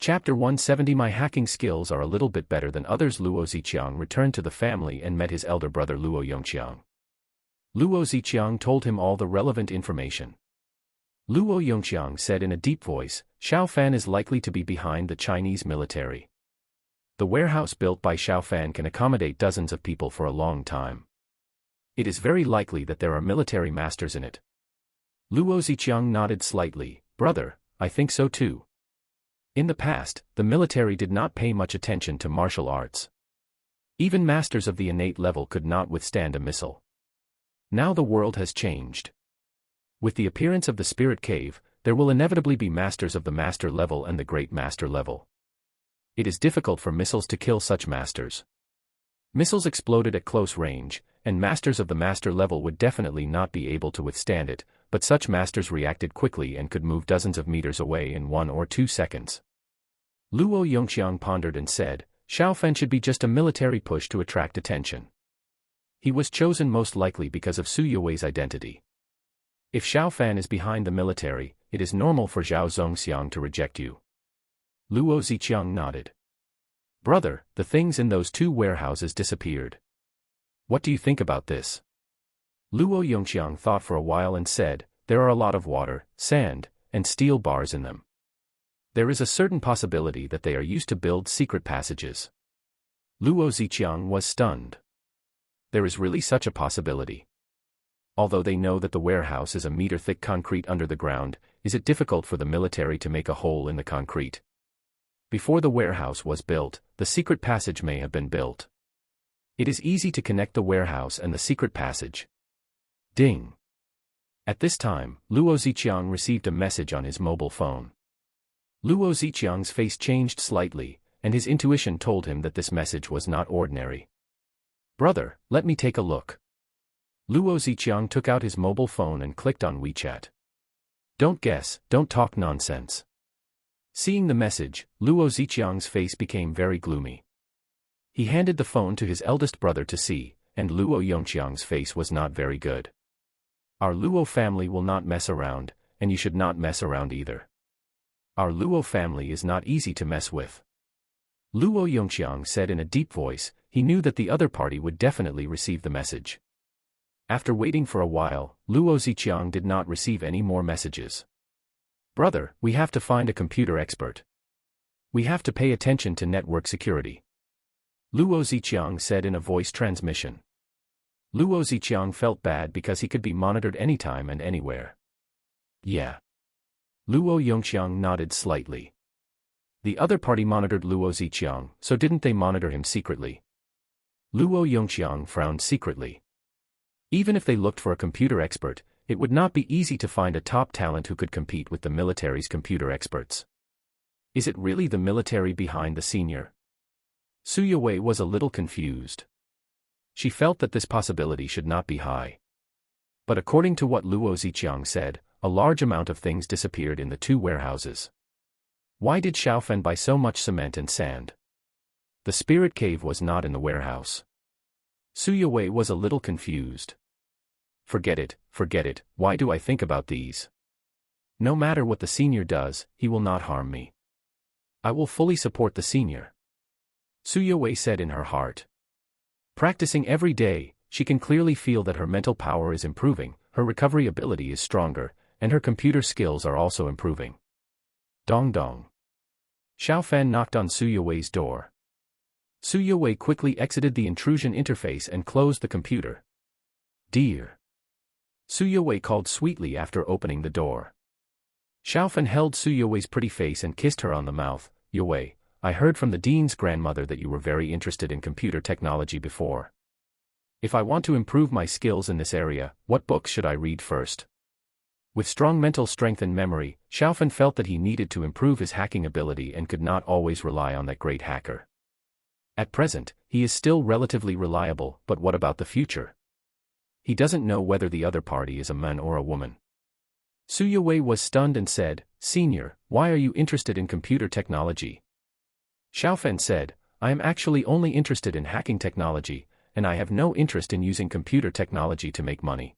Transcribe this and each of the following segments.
Chapter 170 My hacking skills are a little bit better than others. Luo Ziqiang returned to the family and met his elder brother Luo Yongqiang. Luo Ziqiang told him all the relevant information. Luo Yongqiang said in a deep voice, Xiao Fan is likely to be behind the Chinese military. The warehouse built by Xiao Fan can accommodate dozens of people for a long time. It is very likely that there are military masters in it. Luo Ziqiang nodded slightly. Brother, I think so too. In the past, the military did not pay much attention to martial arts. Even masters of the innate level could not withstand a missile. Now the world has changed. With the appearance of the spirit cave, there will inevitably be masters of the master level and the great master level. It is difficult for missiles to kill such masters. Missiles exploded at close range, and masters of the master level would definitely not be able to withstand it, but such masters reacted quickly and could move dozens of meters away in 1 or 2 seconds. Luo Yongqiang pondered and said, Xiao Fan should be just a military push to attract attention. He was chosen most likely because of Su Yuwei's identity. If Xiao Fan is behind the military, it is normal for Zhao Zongxiang to reject you. Luo Ziqiang nodded. Brother, the things in those 2 warehouses disappeared. What do you think about this? Luo Yongqiang thought for a while and said, there are a lot of water, sand, and steel bars in them. There is a certain possibility that they are used to build secret passages. Luo Ziqiang was stunned. There is really such a possibility. Although they know that the warehouse is a meter-thick concrete under the ground, is it difficult for the military to make a hole in the concrete? Before the warehouse was built, the secret passage may have been built. It is easy to connect the warehouse and the secret passage. Ding. At this time, Luo Ziqiang received a message on his mobile phone. Luo Ziqiang's face changed slightly, and his intuition told him that this message was not ordinary. Brother, let me take a look. Luo Ziqiang took out his mobile phone and clicked on WeChat. Don't guess, don't talk nonsense. Seeing the message, Luo Ziqiang's face became very gloomy. He handed the phone to his eldest brother to see, and Luo Yongqiang's face was not very good. Our Luo family will not mess around, and you should not mess around either. Our Luo family is not easy to mess with. Luo Yongqiang said in a deep voice. He knew that the other party would definitely receive the message. After waiting for a while, Luo Ziqiang did not receive any more messages. Brother, we have to find a computer expert. We have to pay attention to network security. Luo Ziqiang said in a voice transmission. Luo Ziqiang felt bad because he could be monitored anytime and anywhere. Yeah. Luo Yongqiang nodded slightly. The other party monitored Luo Ziqiang, so didn't they monitor him secretly? Luo Yongqiang frowned secretly. Even if they looked for a computer expert, it would not be easy to find a top talent who could compete with the military's computer experts. Is it really the military behind the senior? Su Yuwei was a little confused. She felt that this possibility should not be high. But according to what Luo Ziqiang said, a large amount of things disappeared in the 2 warehouses. Why did Xiao Fan buy so much cement and sand? The spirit cave was not in the warehouse. Su Yuwei was a little confused. Forget it, why do I think about these? No matter what the senior does, he will not harm me. I will fully support the senior. Su Yuwei said in her heart. Practicing every day, she can clearly feel that her mental power is improving, her recovery ability is stronger, and her computer skills are also improving. Dong dong. Xiao Fan knocked on Su Yuwei's door. Su Yuwei quickly exited the intrusion interface and closed the computer. Dear. Su Yuwei called sweetly after opening the door. Xiao Fan held Su Yuwei's pretty face and kissed her on the mouth. Yuwei, I heard from the dean's grandmother that you were very interested in computer technology before. If I want to improve my skills in this area, what books should I read first? With strong mental strength and memory, Xiao Fan felt that he needed to improve his hacking ability and could not always rely on that great hacker. At present, he is still relatively reliable, but what about the future? He doesn't know whether the other party is a man or a woman. Su Yuwei was stunned and said, Senior, why are you interested in computer technology? Xiao Fan said, I am actually only interested in hacking technology, and I have no interest in using computer technology to make money.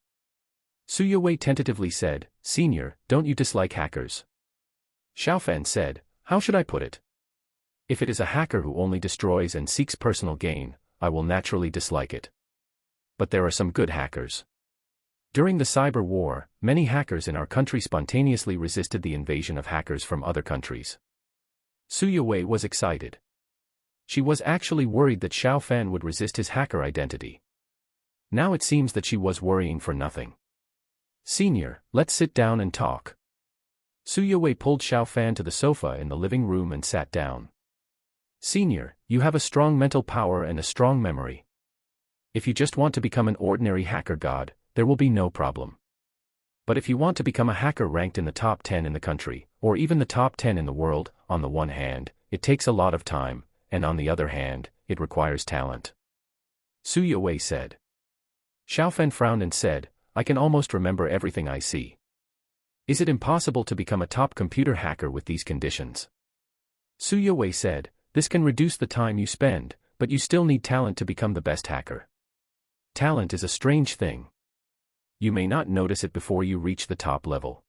Su Yuwei tentatively said, Senior, don't you dislike hackers? Xiao Fan said, how should I put it? If it is a hacker who only destroys and seeks personal gain, I will naturally dislike it. But there are some good hackers. During the cyber war, many hackers in our country spontaneously resisted the invasion of hackers from other countries. Su Yue was excited. She was actually worried that Xiao Fan would resist his hacker identity. Now it seems that she was worrying for nothing. Senior, let's sit down and talk. Su Yue pulled Xiao Fan to the sofa in the living room and sat down. Senior, you have a strong mental power and a strong memory. If you just want to become an ordinary hacker god, there will be no problem. But if you want to become a hacker ranked in the top 10 in the country, or even the top 10 in the world, on the one hand, it takes a lot of time, and on the other hand, it requires talent. Su Yue said. Xiao Fan frowned and said, I can almost remember everything I see. Is it impossible to become a top computer hacker with these conditions? Su Yue said, this can reduce the time you spend, but you still need talent to become the best hacker. Talent is a strange thing. You may not notice it before you reach the top level.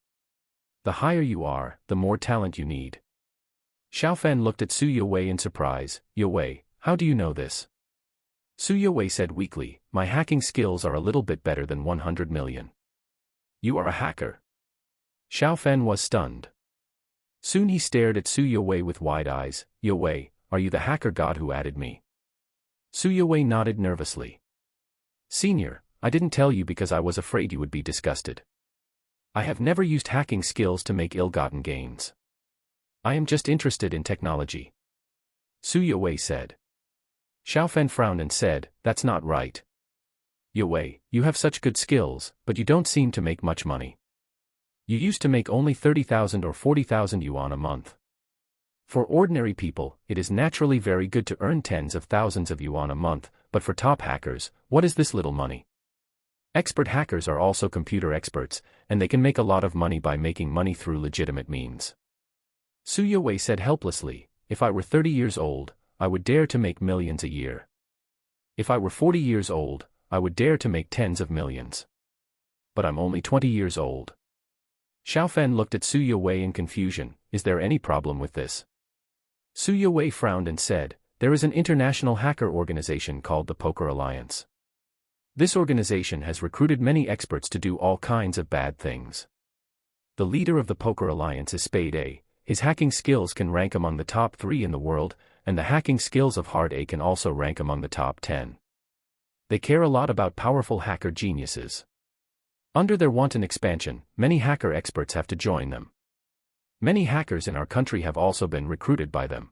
The higher you are, the more talent you need. Xiao Fan looked at Su Yue in surprise. Yue, how do you know this? Su Yue said weakly, my hacking skills are a little bit better than 100 million. You are a hacker. Xiao Fan was stunned. Soon he stared at Su Yue with wide eyes. Yue, are you the hacker god who added me? Su Yue nodded nervously. Senior, I didn't tell you because I was afraid you would be disgusted. I have never used hacking skills to make ill-gotten gains. I am just interested in technology. Su Yue said. Xiao Fan frowned and said, that's not right. Yue, you have such good skills, but you don't seem to make much money. You used to make only 30,000 or 40,000 yuan a month. For ordinary people, it is naturally very good to earn tens of thousands of yuan a month, but for top hackers, what is this little money? Expert hackers are also computer experts, and they can make a lot of money by making money through legitimate means. Su Yue said helplessly, if I were 30 years old, I would dare to make millions a year. If I were 40 years old, I would dare to make tens of millions. But I'm only 20 years old. Xiao Fan looked at Su Yue in confusion, is there any problem with this? Su Yue frowned and said, there is an international hacker organization called the Poker Alliance. This organization has recruited many experts to do all kinds of bad things. The leader of the Poker Alliance is Spade A. His hacking skills can rank among the top 3 in the world, and the hacking skills of Hard A can also rank among the top 10. They care a lot about powerful hacker geniuses. Under their wanton expansion, many hacker experts have to join them. Many hackers in our country have also been recruited by them.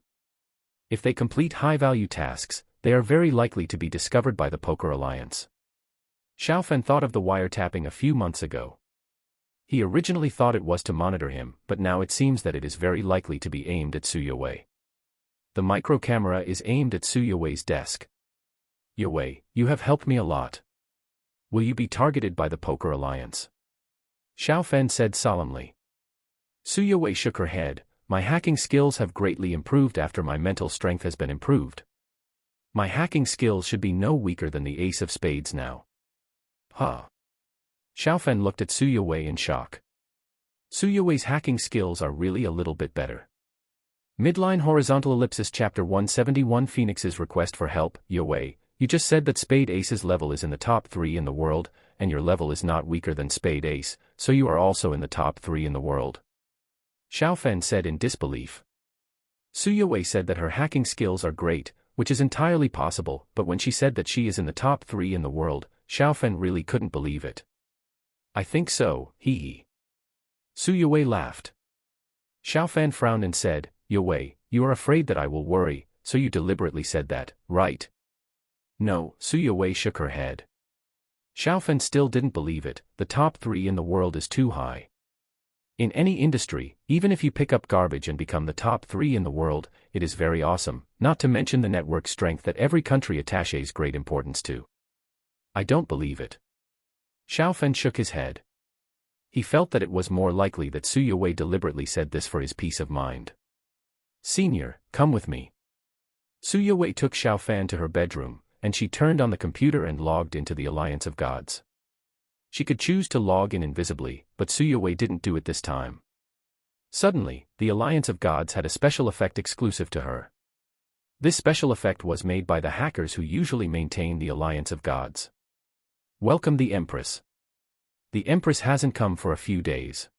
If they complete high-value tasks, they are very likely to be discovered by the Poker Alliance. Xiao Fan thought of the wiretapping a few months ago. He originally thought it was to monitor him, but now it seems that it is very likely to be aimed at Su Yue. The micro camera is aimed at Su Yue's desk. Yue, you have helped me a lot. Will you be targeted by the Poker Alliance? Xiao Fan said solemnly. Su Yue shook her head, my hacking skills have greatly improved after my mental strength has been improved. My hacking skills should be no weaker than the Ace of Spades now. Huh. Xiao Fan looked at Su Yue in shock. Su Yue's hacking skills are really a little bit better. Midline horizontal ellipsis chapter 171 Phoenix's request for help. Yue, you just said that Spade Ace's level is in the top 3 in the world, and your level is not weaker than Spade Ace, so you are also in the top 3 in the world. Xiao Fan said in disbelief. Su Yue said that her hacking skills are great, which is entirely possible, but when she said that she is in the top 3 in the world, Xiao Fan really couldn't believe it. I think so, hee. Su Yue laughed. Xiao Fan frowned and said, Yue, you are afraid that I will worry, so you deliberately said that, right? No, Su Yue shook her head. Xiao Fan still didn't believe it, the top 3 in the world is too high. In any industry, even if you pick up garbage and become the top 3 in the world, it is very awesome, not to mention the network strength that every country attaches great importance to. I don't believe it. Xiao Fan shook his head. He felt that it was more likely that Su Yue deliberately said this for his peace of mind. Senior, come with me. Su Yue took Xiao Fan to her bedroom, and she turned on the computer and logged into the Alliance of Gods. She could choose to log in invisibly, but Su Yue didn't do it this time. Suddenly, the Alliance of Gods had a special effect exclusive to her. This special effect was made by the hackers who usually maintain the Alliance of Gods. Welcome the Empress. The Empress hasn't come for a few days.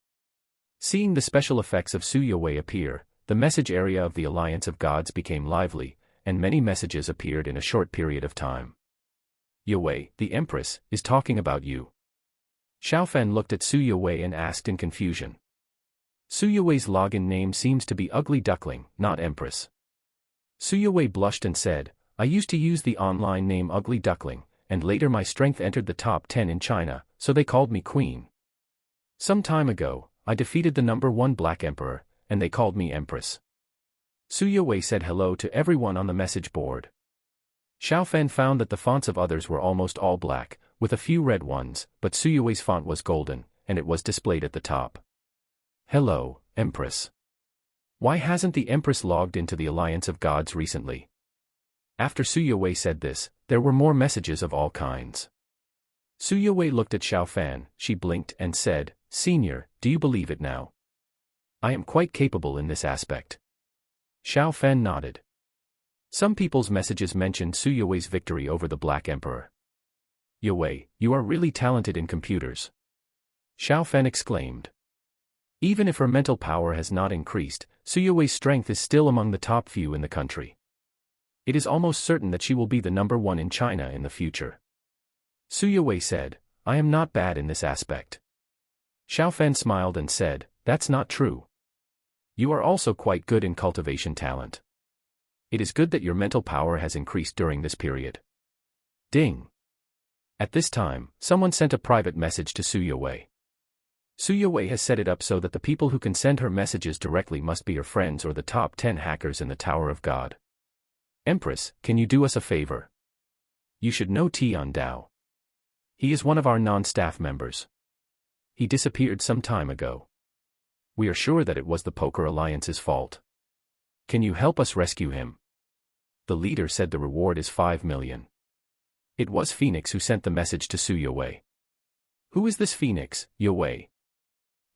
Seeing the special effects of Su Yowei appear, the message area of the Alliance of Gods became lively, and many messages appeared in a short period of time. Yowei, the Empress, is talking about you. Xiaofan looked at Su Yowei and asked in confusion. Su Yowei's login name seems to be Ugly Duckling, not Empress. Su Yowei blushed and said, I used to use the online name Ugly Duckling, and later my strength entered the top 10 in China, so they called me Queen. Some time ago, I defeated the #1 Black Emperor, and they called me Empress. Su Yowei said hello to everyone on the message board. Xiaofan found that the fonts of others were almost all black, with a few red ones, but Su Yowei's font was golden, and it was displayed at the top. Hello, Empress. Why hasn't the Empress logged into the Alliance of Gods recently? After Su Yowei said this, there were more messages of all kinds. Su Yowei looked at Xiaofan, she blinked and said, Senior, do you believe it now? I am quite capable in this aspect. Xiaofan nodded. Some people's messages mentioned Su Yowei's victory over the Black Emperor. Yowei, you are really talented in computers. Xiaofan exclaimed. Even if her mental power has not increased, Su Yowei's strength is still among the top few in the country. It is almost certain that she will be the #1 in China in the future. Su Yowei said, I am not bad in this aspect. Xiaofan smiled and said, that's not true. You are also quite good in cultivation talent. It is good that your mental power has increased during this period. Ding. At this time, someone sent a private message to Su Yowei. Su Yowei has set it up so that the people who can send her messages directly must be her friends or the top 10 hackers in the Tower of God. Empress, can you do us a favor? You should know Tian Dao. He is one of our non-staff members. He disappeared some time ago. We are sure that it was the Poker Alliance's fault. Can you help us rescue him? The leader said the reward is 5 million. It was Phoenix who sent the message to Su Yowei. Who is this Phoenix, Yowei?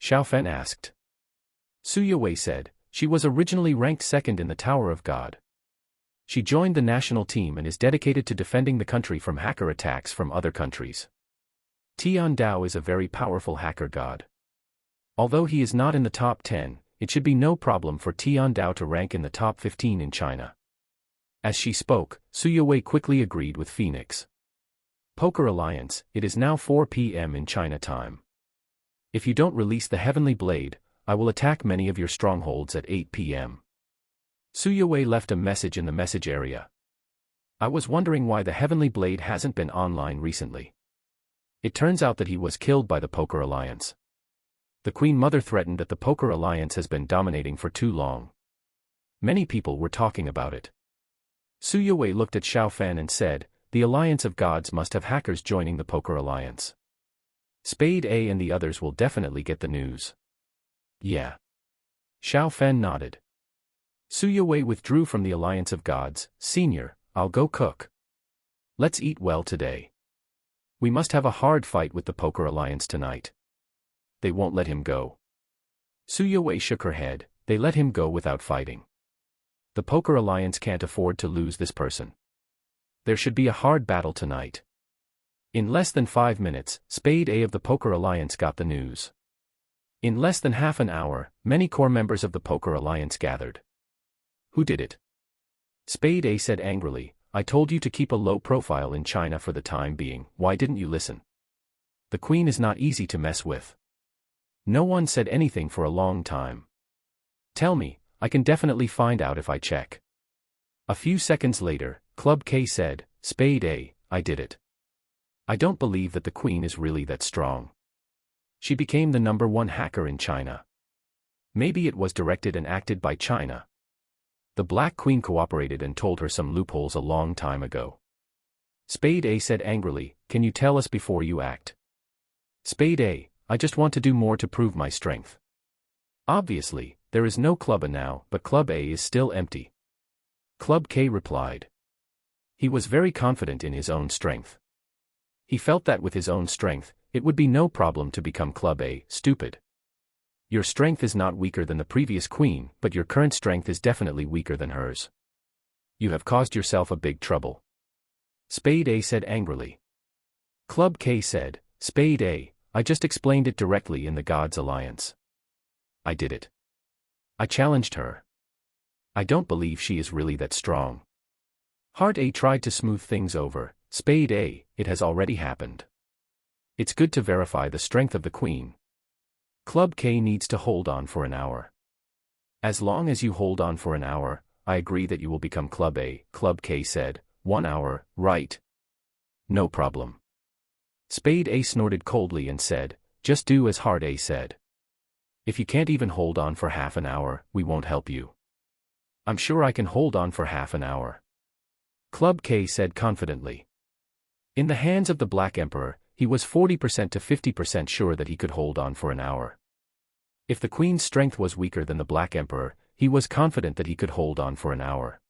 Xiaofan asked. Su Yowei said, she was originally ranked 2nd in the Tower of God. She joined the national team and is dedicated to defending the country from hacker attacks from other countries. Tian Dao is a very powerful hacker god. Although he is not in the top 10, it should be no problem for Tian Dao to rank in the top 15 in China. As she spoke, Su Yowei quickly agreed with Phoenix. Poker Alliance, it is now 4 p.m. in China time. If you don't release the Heavenly Blade, I will attack many of your strongholds at 8 p.m. Su Yowei left a message in the message area. I was wondering why the Heavenly Blade hasn't been online recently. It turns out that he was killed by the Poker Alliance. The Queen Mother threatened that the Poker Alliance has been dominating for too long. Many people were talking about it. Su Yowei looked at Xiaofan and said, the Alliance of Gods must have hackers joining the Poker Alliance. Spade A and the others will definitely get the news. Yeah. Xiaofan nodded. Su Yowei withdrew from the Alliance of Gods. Senior, I'll go cook. Let's eat well today. We must have a hard fight with the Poker Alliance tonight. They won't let him go. Su Yowei shook her head, they let him go without fighting. The Poker Alliance can't afford to lose this person. There should be a hard battle tonight. In less than 5 minutes, Spade A of the Poker Alliance got the news. In less than half an hour, many core members of the Poker Alliance gathered. Who did it? Spade A said angrily, I told you to keep a low profile in China for the time being, why didn't you listen? The Queen is not easy to mess with. No one said anything for a long time. Tell me, I can definitely find out if I check. A few seconds later, Club K said, Spade A, I did it. I don't believe that the Queen is really that strong. She became the #1 hacker in China. Maybe it was directed and acted by China. The Black Queen cooperated and told her some loopholes a long time ago. Spade A said angrily, can you tell us before you act? Spade A, I just want to do more to prove my strength. Obviously, there is no Club A now, but Club A is still empty. Club K replied. He was very confident in his own strength. He felt that with his own strength, it would be no problem to become Club A. Stupid. Your strength is not weaker than the previous queen, but your current strength is definitely weaker than hers. You have caused yourself a big trouble. Spade A said angrily. Club K said, Spade A, I just explained it directly in the Gods Alliance. I did it. I challenged her. I don't believe she is really that strong. Heart A tried to smooth things over. Spade A, it has already happened. It's good to verify the strength of the queen. Club K needs to hold on for an hour. As long as you hold on for an hour, I agree that you will become Club A, Club K said. 1 hour, right? No problem. Spade A snorted coldly and said, just do as Heart A said. If you can't even hold on for half an hour, we won't help you. I'm sure I can hold on for half an hour. Club K said confidently. In the hands of the Black Emperor, he was 40% to 50% sure that he could hold on for an hour. If the Queen's strength was weaker than the Black Emperor, he was confident that he could hold on for an hour.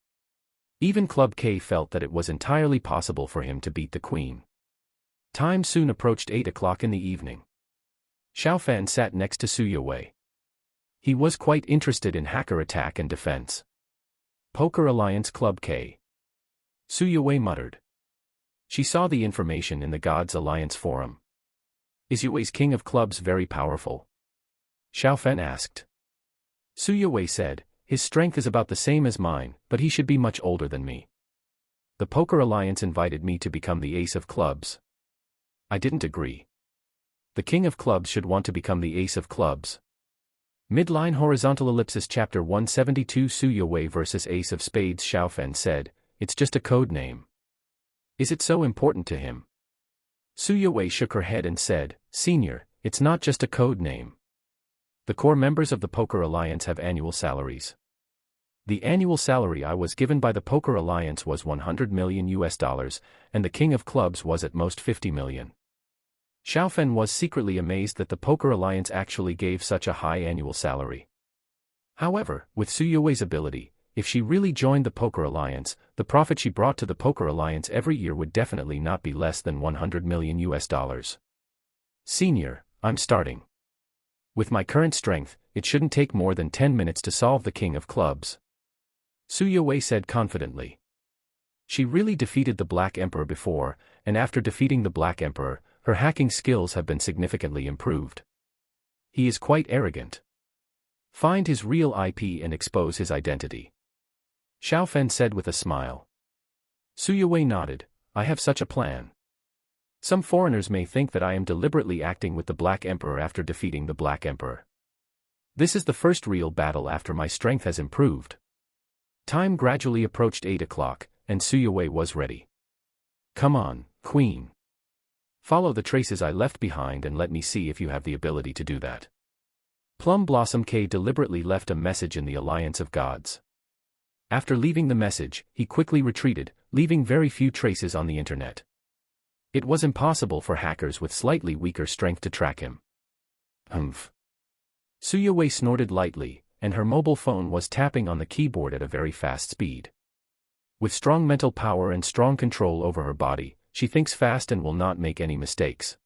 Even Club K felt that it was entirely possible for him to beat the Queen. Time soon approached 8 o'clock in the evening. Xiao Fan sat next to Su Yue. He was quite interested in hacker attack and defense. Poker Alliance Club K. Su Yue muttered. She saw the information in the Gods Alliance forum. Is Yue's king of clubs very powerful? Xiao Fan asked. Su Yue said, his strength is about the same as mine, but he should be much older than me. The Poker Alliance invited me to become the ace of clubs. I didn't agree. The king of clubs should want to become the ace of clubs. Midline horizontal ellipsis chapter 172 Su Yue versus ace of spades. Xiao Fan said, it's just a code name. Is it so important to him? Su Yue shook her head and said, Senior, it's not just a code name. The core members of the Poker Alliance have annual salaries. The annual salary I was given by the Poker Alliance was $100 million, and the King of Clubs was at most $50 million. Xiao Fan was secretly amazed that the Poker Alliance actually gave such a high annual salary. However, with Su Yue's ability, if she really joined the Poker Alliance, the profit she brought to the Poker Alliance every year would definitely not be less than $100 million. Senior, I'm starting. With my current strength, it shouldn't take more than 10 minutes to solve the King of Clubs. Su Yue said confidently. She really defeated the Black Emperor before, and after defeating the Black Emperor, her hacking skills have been significantly improved. He is quite arrogant. Find his real IP and expose his identity. Xiao Fan said with a smile. Su Yue nodded, I have such a plan. Some foreigners may think that I am deliberately acting with the Black Emperor after defeating the Black Emperor. This is the first real battle after my strength has improved. Time gradually approached 8 o'clock, and Su Yue was ready. Come on, Queen. Follow the traces I left behind and let me see if you have the ability to do that. Plum Blossom K deliberately left a message in the Alliance of Gods. After leaving the message, he quickly retreated, leaving very few traces on the internet. It was impossible for hackers with slightly weaker strength to track him. Humph. Su Yue snorted lightly, and her mobile phone was tapping on the keyboard at a very fast speed. With strong mental power and strong control over her body, she thinks fast and will not make any mistakes.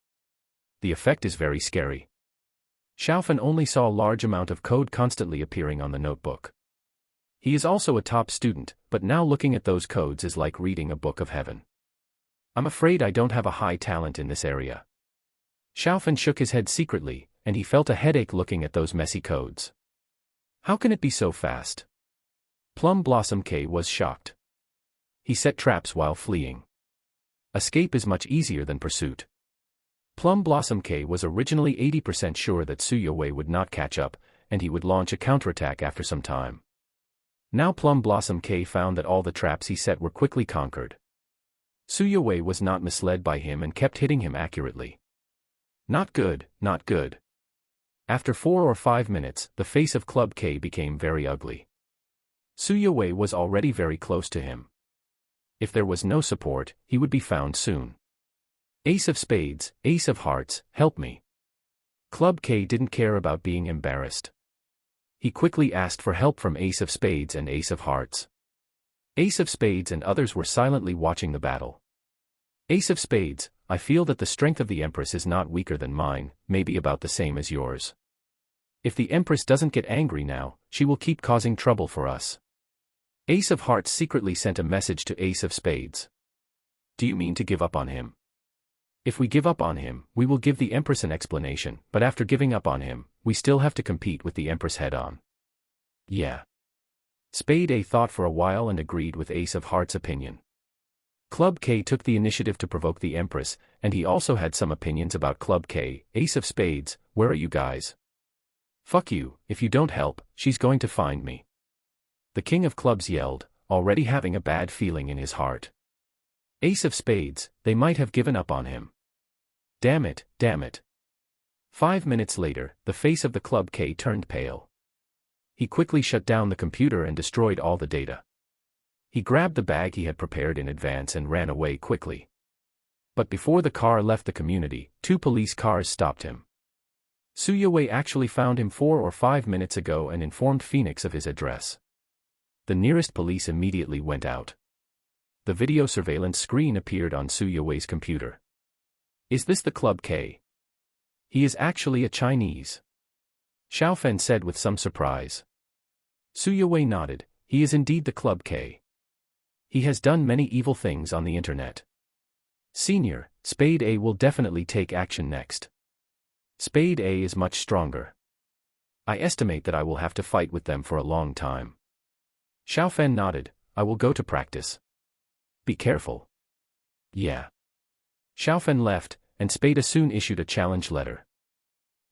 The effect is very scary. Xiao Fan only saw a large amount of code constantly appearing on the notebook. He is also a top student, but now looking at those codes is like reading a book of heaven. I'm afraid I don't have a high talent in this area. Xiao Fan shook his head secretly, and he felt a headache looking at those messy codes. How can it be so fast? Plum Blossom K was shocked. He set traps while fleeing. Escape is much easier than pursuit. Plum Blossom K was originally 80% sure that Su Yue would not catch up, and he would launch a counterattack after some time. Now Plum Blossom K found that all the traps he set were quickly conquered. Su Yue was not misled by him and kept hitting him accurately. Not good, not good. After 4 or 5 minutes, the face of Club K became very ugly. Su Yue was already very close to him. If there was no support, he would be found soon. Ace of Spades, Ace of Hearts, help me. Club K didn't care about being embarrassed. He quickly asked for help from Ace of Spades and Ace of Hearts. Ace of Spades and others were silently watching the battle. Ace of Spades, I feel that the strength of the Empress is not weaker than mine, maybe about the same as yours. If the Empress doesn't get angry now, she will keep causing trouble for us. Ace of Hearts secretly sent a message to Ace of Spades. Do you mean to give up on him? If we give up on him, we will give the Empress an explanation, but after giving up on him, we still have to compete with the Empress head-on. Yeah. Spade A thought for a while and agreed with Ace of Hearts' opinion. Club K took the initiative to provoke the Empress, and he also had some opinions about Club K. Ace of Spades, where are you guys? Fuck you, if you don't help, she's going to find me. The King of Clubs yelled, already having a bad feeling in his heart. Ace of Spades, they might have given up on him. Damn it, damn it. 5 minutes later, the face of the Club K turned pale. He quickly shut down the computer and destroyed all the data. He grabbed the bag he had prepared in advance and ran away quickly. But before the car left the community, 2 police cars stopped him. Suyaway actually found him 4 or 5 minutes ago and informed Phoenix of his address. The nearest police immediately went out. The video surveillance screen appeared on Suyaway's computer. Is this the Club K? He is actually a Chinese. Xiaofen said with some surprise. Suyaway nodded, he is indeed the Club K. He has done many evil things on the internet. Senior, Spade A will definitely take action next. Spade A is much stronger. I estimate that I will have to fight with them for a long time. Xiaofen nodded, I will go to practice. Be careful. Yeah. Xiaofen left, and Spade A soon issued a challenge letter.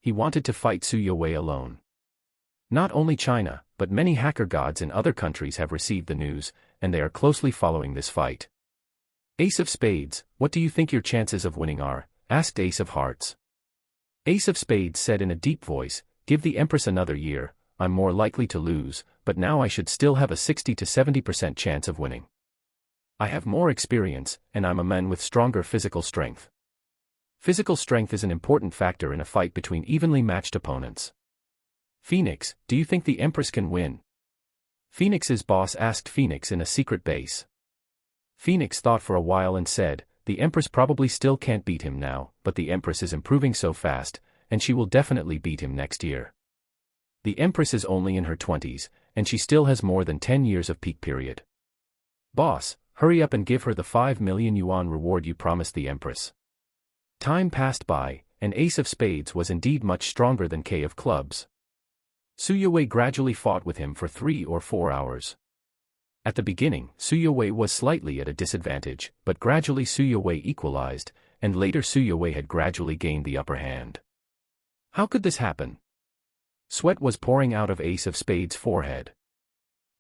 He wanted to fight Suyaway alone. Not only China, but many hacker gods in other countries have received the news, and they are closely following this fight. Ace of Spades, what do you think your chances of winning are? Asked Ace of Hearts. Ace of Spades said in a deep voice, give the Empress another year, I'm more likely to lose, but now I should still have a 60 to 70% chance of winning. I have more experience, and I'm a man with stronger physical strength. Physical strength is an important factor in a fight between evenly matched opponents. Phoenix, do you think the Empress can win? Phoenix's boss asked Phoenix in a secret base. Phoenix thought for a while and said, the Empress probably still can't beat him now, but the Empress is improving so fast, and she will definitely beat him next year. The Empress is only in her 20s, and she still has more than 10 years of peak period. Boss, hurry up and give her the 5 million yuan reward you promised the Empress. Time passed by, and Ace of Spades was indeed much stronger than K of Clubs. Suyaway gradually fought with him for 3 or 4 hours. At the beginning, Suyaway was slightly at a disadvantage, but gradually Suyaway equalized, and later Suyaway had gradually gained the upper hand. How could this happen? Sweat was pouring out of Ace of Spades' forehead.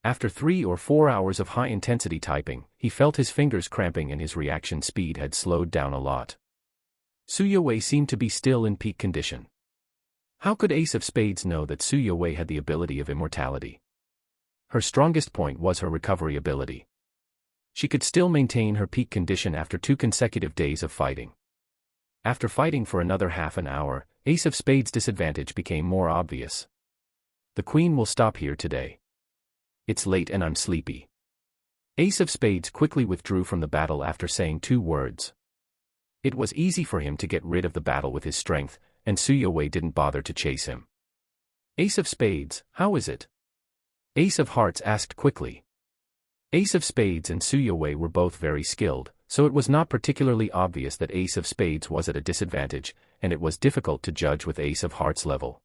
After 3 or 4 hours of high-intensity typing, he felt his fingers cramping and his reaction speed had slowed down a lot. Suyaway seemed to be still in peak condition. How could Ace of Spades know that Suyaway had the ability of immortality? Her strongest point was her recovery ability. She could still maintain her peak condition after 2 consecutive days of fighting. After fighting for another half an hour, Ace of Spades' disadvantage became more obvious. The Queen will stop here today. It's late and I'm sleepy. Ace of Spades quickly withdrew from the battle after saying 2 words. It was easy for him to get rid of the battle with his strength, and Suyaway didn't bother to chase him. Ace of Spades, how is it? Ace of Hearts asked quickly. Ace of Spades and Suyaway were both very skilled, so it was not particularly obvious that Ace of Spades was at a disadvantage, and it was difficult to judge with Ace of Hearts level.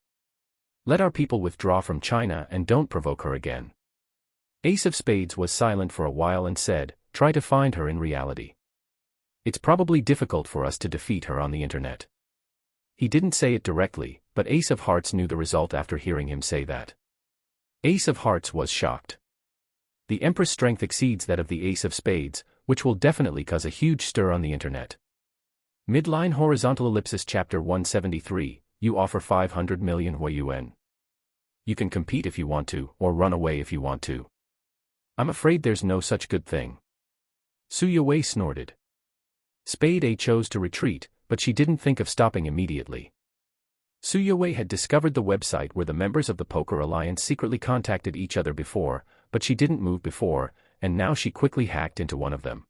Let our people withdraw from China and don't provoke her again. Ace of Spades was silent for a while and said, try to find her in reality. It's probably difficult for us to defeat her on the internet. He didn't say it directly, but Ace of Hearts knew the result after hearing him say that. Ace of Hearts was shocked. The Empress' strength exceeds that of the Ace of Spades, which will definitely cause a huge stir on the internet. Midline horizontal ellipsis chapter 173, you offer 500 million yuan. You can compete if you want to, or run away if you want to. I'm afraid there's no such good thing. Suyaway snorted. Spade A chose to retreat, but she didn't think of stopping immediately. Suyaway had discovered the website where the members of the Poker Alliance secretly contacted each other before, but she didn't move before, and now she quickly hacked into one of them.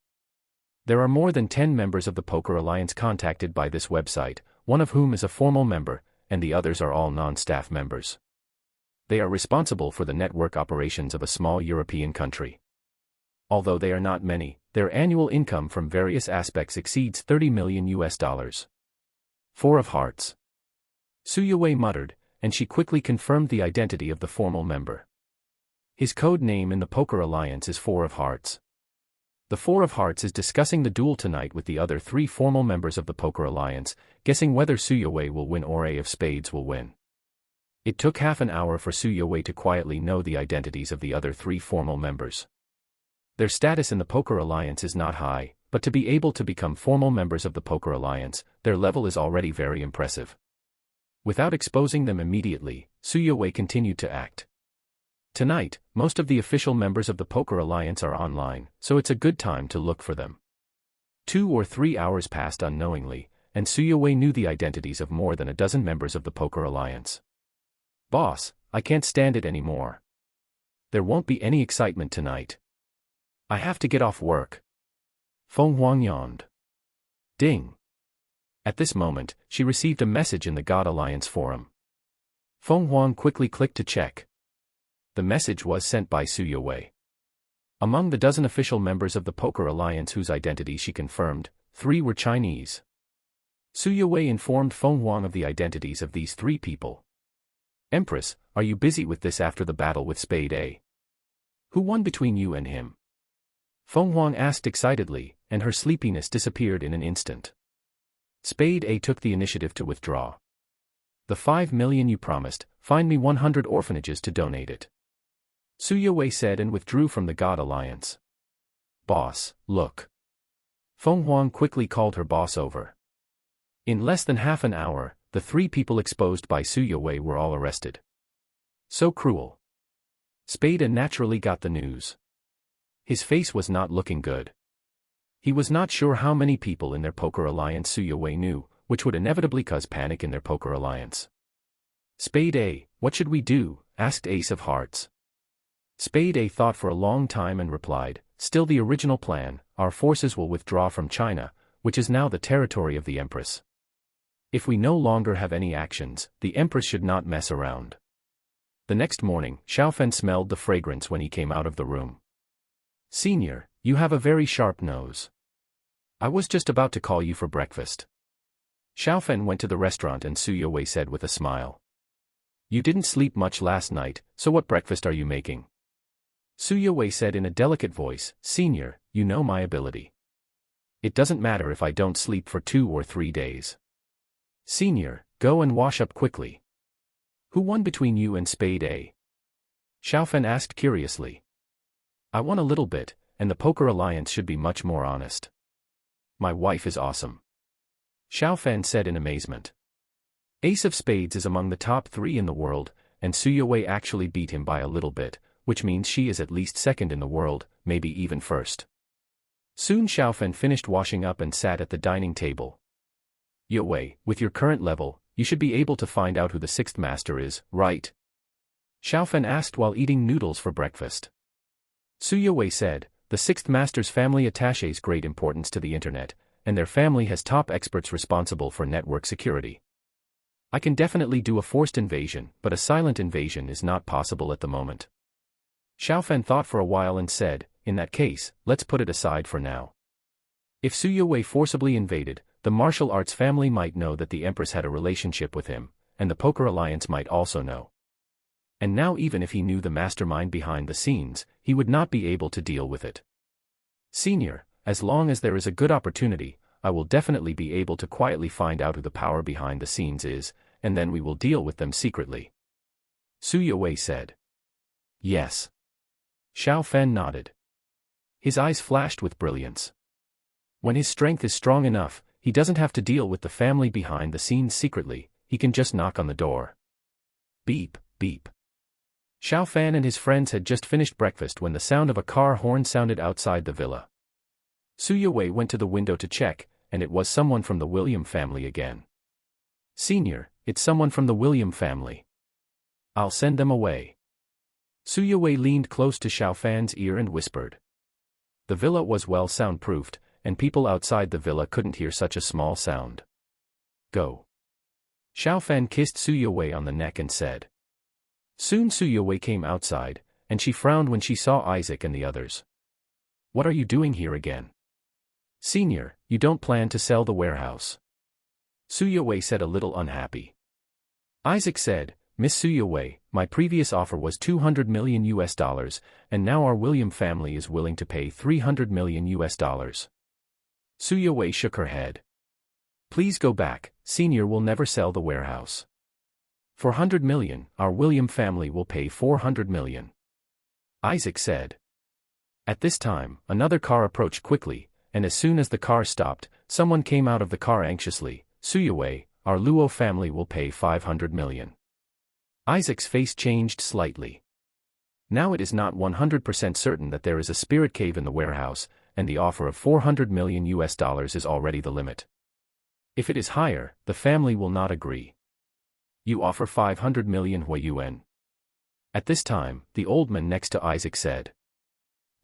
There are more than 10 members of the Poker Alliance contacted by this website, one of whom is a formal member, and the others are all non-staff members. They are responsible for the network operations of a small European country. Although they are not many, their annual income from various aspects exceeds $30 million. Four of Hearts. Suyue muttered, and she quickly confirmed the identity of the formal member. His code name in the Poker Alliance is Four of Hearts. The Four of Hearts is discussing the duel tonight with the other three formal members of the Poker Alliance, guessing whether Suyue will win or A of Spades will win. It took half an hour for Suyue to quietly know the identities of the other three formal members. Their status in the Poker Alliance is not high, but to be able to become formal members of the Poker Alliance, their level is already very impressive. Without exposing them immediately, Suyue continued to act. Tonight, most of the official members of the Poker Alliance are online, so it's a good time to look for them. 2 or 3 hours passed unknowingly, and Suyue knew the identities of more than a dozen members of the Poker Alliance. "Boss, I can't stand it anymore. There won't be any excitement tonight. I have to get off work." Feng Huang yawned. Ding. At this moment, she received a message in the God Alliance forum. Feng Huang quickly clicked to check. The message was sent by Suyue. Among the dozen official members of the Poker Alliance whose identity she confirmed, 3 were Chinese. Suyue informed Feng Huang of the identities of these 3 people. "Empress, are you busy with this after the battle with Spade A? Who won between you and him?" Feng Huang asked excitedly, and her sleepiness disappeared in an instant. "Spade A took the initiative to withdraw. The 5 million you promised, find me 100 orphanages to donate it," Suyue said and withdrew from the God Alliance. "Boss, look." Feng Huang quickly called her boss over. In less than half an hour, the 3 people exposed by Suyue were all arrested. So cruel. Spade naturally got the news. His face was not looking good. He was not sure how many people in their Poker Alliance Suyue knew, which would inevitably cause panic in their Poker Alliance. "Spade A, what should we do?" asked Ace of Hearts. Spade A thought for a long time and replied, "Still the original plan, our forces will withdraw from China, which is now the territory of the Empress. If we no longer have any actions, the Empress should not mess around." The next morning, Xiaofen smelled the fragrance when he came out of the room. "Senior, you have a very sharp nose. I was just about to call you for breakfast." Xiaofen went to the restaurant and Suyue said with a smile. "You didn't sleep much last night, so what breakfast are you making?" Suyue said in a delicate voice, "Senior, you know my ability. It doesn't matter if I don't sleep for 2 or 3 days. Senior, go and wash up quickly." "Who won between you and Spade A?" Xiaofen asked curiously. "I won a little bit, and the Poker Alliance should be much more honest. My wife is awesome," Xiaofen said in amazement. Ace of Spades is among the top 3 in the world, and Suyue actually beat him by a little bit, which means she is at least second in the world, maybe even first. Soon Xiaofen finished washing up and sat at the dining table. "Yue, with your current level, you should be able to find out who the 6th master is, right?" Xiaofen asked while eating noodles for breakfast. Suyue said, "The 6th master's family attaches great importance to the internet, and their family has top experts responsible for network security. I can definitely do a forced invasion, but a silent invasion is not possible at the moment." Xiaofen thought for a while and said, "In that case, let's put it aside for now. If Suyue forcibly invaded, the martial arts family might know that the Empress had a relationship with him, and the Poker Alliance might also know. And now even if he knew the mastermind behind the scenes, he would not be able to deal with it. Senior, as long as there is a good opportunity, I will definitely be able to quietly find out who the power behind the scenes is, and then we will deal with them secretly," Suyue said. "Yes." Xiaofen nodded. His eyes flashed with brilliance. When his strength is strong enough, he doesn't have to deal with the family behind the scenes secretly, he can just knock on the door. Beep, beep. Xiaofen and his friends had just finished breakfast when the sound of a car horn sounded outside the villa. Suyue went to the window to check, and it was someone from the William family again. "Senior, it's someone from the William family. I'll send them away." Suyue leaned close to Xiaofen's ear and whispered. The villa was well soundproofed, and people outside the villa couldn't hear such a small sound. "Go." Xiaofen kissed Suyue on the neck and said. Soon Suyue came outside, and she frowned when she saw Isaac and the others. What are you doing here again? Senior, you don't plan to sell the warehouse. Suyawei said, a little unhappy. Isaac said, Miss Suyawei, my previous offer was $200 million, and now our William family is willing to pay $300 million. Suyawei shook her head. Please go back, Senior will never sell the warehouse. For $100 million, our William family will pay $400 million. Isaac said. At this time, another car approached quickly, and as soon as the car stopped, someone came out of the car anxiously. Suyawei, our Luo family will pay $500 million. Isaac's face changed slightly. Now it is not 100% certain that there is a spirit cave in the warehouse, and the offer of $400 million is already the limit. If it is higher, the family will not agree. You offer 500 million Huiyuan. At this time, the old man next to Isaac said.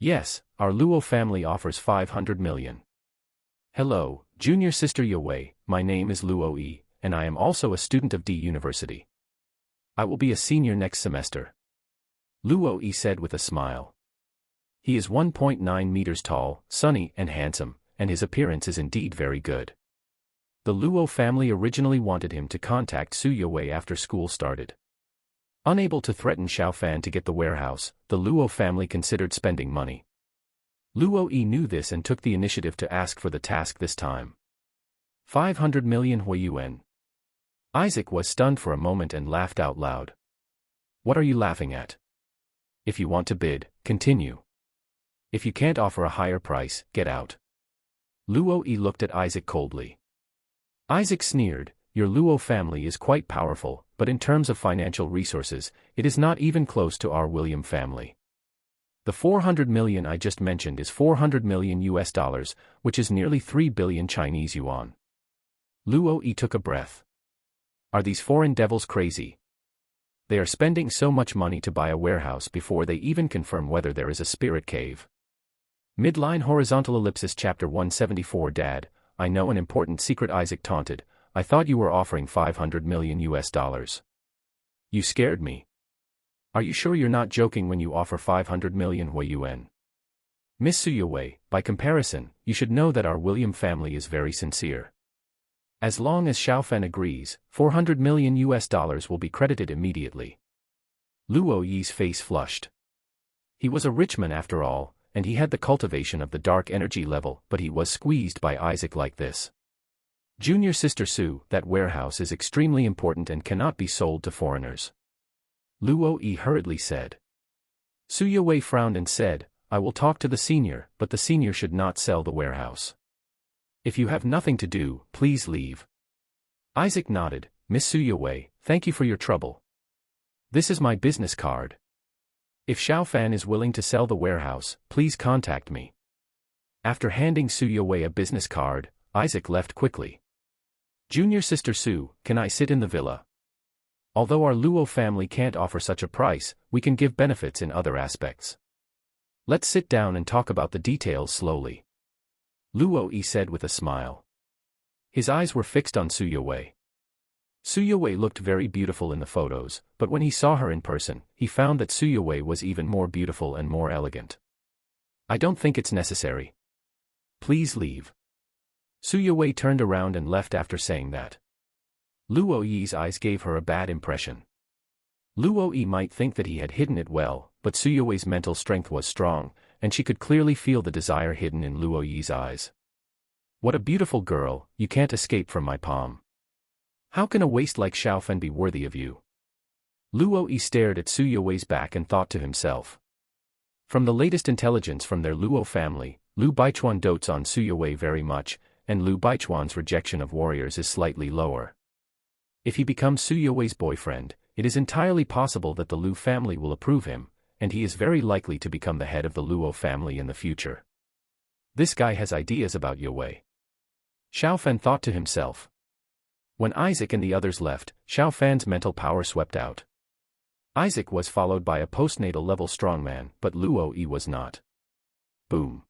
Yes, our Luo family offers 500 million. Hello, junior sister Yue, my name is Luo Yi, and I am also a student of D University. I will be a senior next semester. Luo Yi said with a smile. He is 1.9 meters tall, sunny and handsome, and his appearance is indeed very good. The Luo family originally wanted him to contact Su Yue after school started. Unable to threaten Xiaofan to get the warehouse, the Luo family considered spending money. Luo Yi knew this and took the initiative to ask for the task this time. 500 million Huiyuan. Isaac was stunned for a moment and laughed out loud. What are you laughing at? If you want to bid, continue. If you can't offer a higher price, get out. Luo Yi looked at Isaac coldly. Isaac sneered, your Luo family is quite powerful, but in terms of financial resources, it is not even close to our William family. The 400 million I just mentioned is $400 million, which is nearly 3 billion Chinese yuan. Luo Yi took a breath. Are these foreign devils crazy? They are spending so much money to buy a warehouse before they even confirm whether there is a spirit cave. Midline horizontal ellipsis chapter 174. Dad, I know an important secret. Isaac taunted. I thought you were offering $500 million. You scared me. Are you sure you're not joking when you offer 500 million Huiyuan? Miss Suyawei, by comparison, you should know that our William family is very sincere. As long as Xiaofan agrees, $400 million will be credited immediately. Luo Yi's face flushed. He was a rich man after all, and he had the cultivation of the dark energy level, but he was squeezed by Isaac like this. Junior sister Su, that warehouse is extremely important and cannot be sold to foreigners. Luo Yi hurriedly said. Suyawei frowned and said, I will talk to the senior, but the senior should not sell the warehouse. If you have nothing to do, please leave. Isaac nodded. Miss Suyawei, thank you for your trouble. This is my business card. If Xiaofan is willing to sell the warehouse, please contact me. After handing Suyawei a business card, Isaac left quickly. Junior sister Su, can I sit in the villa? Although our Luo family can't offer such a price, we can give benefits in other aspects. Let's sit down and talk about the details slowly. Luo Yi said with a smile. His eyes were fixed on Suyawei. Suyawei looked very beautiful in the photos, but when he saw her in person, he found that Suyawei was even more beautiful and more elegant. I don't think it's necessary. Please leave. Suyawei turned around and left after saying that. Luo Yi's eyes gave her a bad impression. Luo Yi might think that he had hidden it well, but Suyawei's mental strength was strong, and she could clearly feel the desire hidden in Luo Yi's eyes. What a beautiful girl, you can't escape from my palm. How can a waste like Xiaofan be worthy of you? Luo Yi stared at Suyawei's back and thought to himself. From the latest intelligence from their Luo family, Lu Baichuan dotes on Suyawei very much, and Lu Baichuan's rejection of warriors is slightly lower. If he becomes Suyawei's boyfriend, it is entirely possible that the Lu family will approve him, and he is very likely to become the head of the Luo family in the future. This guy has ideas about Yue. Xiaofan thought to himself. When Isaac and the others left, Xiaofan's mental power swept out. Isaac was followed by a postnatal level strongman, but Luo Yi was not. Boom.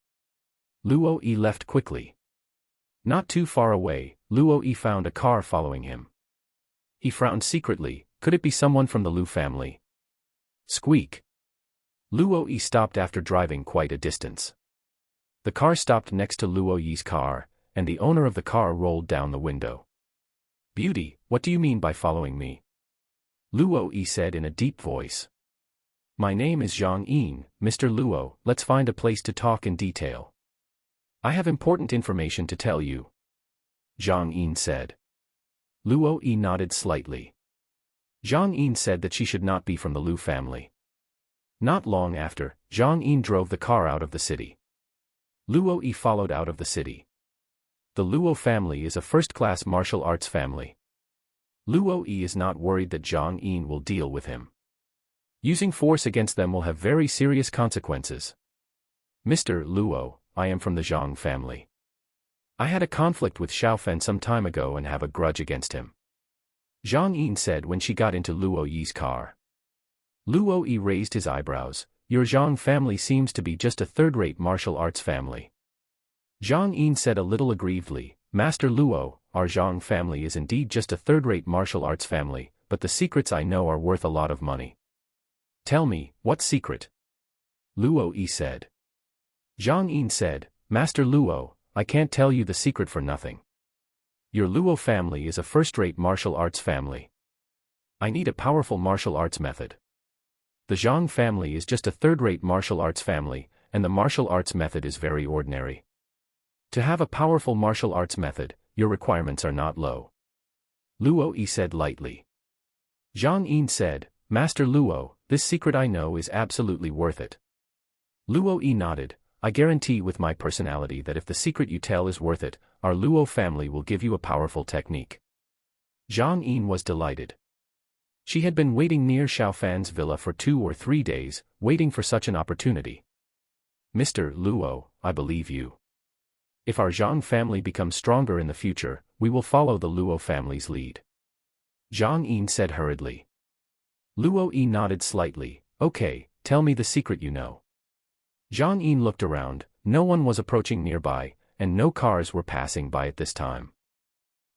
Luo Yi left quickly. Not too far away, Luo Yi found a car following him. He frowned secretly. Could it be someone from the Lu family? Squeak. Luo Yi stopped after driving quite a distance. The car stopped next to Luo Yi's car, and the owner of the car rolled down the window. "Beauty, what do you mean by following me?" Luo Yi said in a deep voice. "My name is Zhang Yin, Mr. Luo, let's find a place to talk in detail. I have important information to tell you," Zhang Yin said. Luo Yi nodded slightly. Zhang Yin said that she should not be from the Lu family. Not long after, Zhang Yin drove the car out of the city. Luo Yi followed out of the city. The Luo family is a first-class martial arts family. Luo Yi is not worried that Zhang Yin will deal with him. Using force against them will have very serious consequences. "Mr. Luo, I am from the Zhang family. I had a conflict with Xiaofan some time ago and have a grudge against him," Zhang Yin said when she got into Luo Yi's car. Luo Yi raised his eyebrows. "Your Zhang family seems to be just a third-rate martial arts family." Zhang Yin said a little aggrievedly, "Master Luo, our Zhang family is indeed just a third-rate martial arts family, but the secrets I know are worth a lot of money." "Tell me, what secret?" Luo Yi said. Zhang Yin said, "Master Luo, I can't tell you the secret for nothing. Your Luo family is a first-rate martial arts family. I need a powerful martial arts method. The Zhang family is just a third-rate martial arts family, and the martial arts method is very ordinary. To have a powerful martial arts method, your requirements are not low," Luo Yi said lightly. Zhang Yin said, "Master Luo, this secret I know is absolutely worth it." Luo Yi nodded. "I guarantee with my personality that if the secret you tell is worth it, our Luo family will give you a powerful technique." Zhang Yin was delighted. She had been waiting near Xiaofan's villa for 2 or 3 days, waiting for such an opportunity. "Mr. Luo, I believe you. If our Zhang family becomes stronger in the future, we will follow the Luo family's lead," Zhang Yin said hurriedly. Luo Yi nodded slightly. "Okay, tell me the secret you know." Zhang Yin looked around. No one was approaching nearby, and no cars were passing by at this time.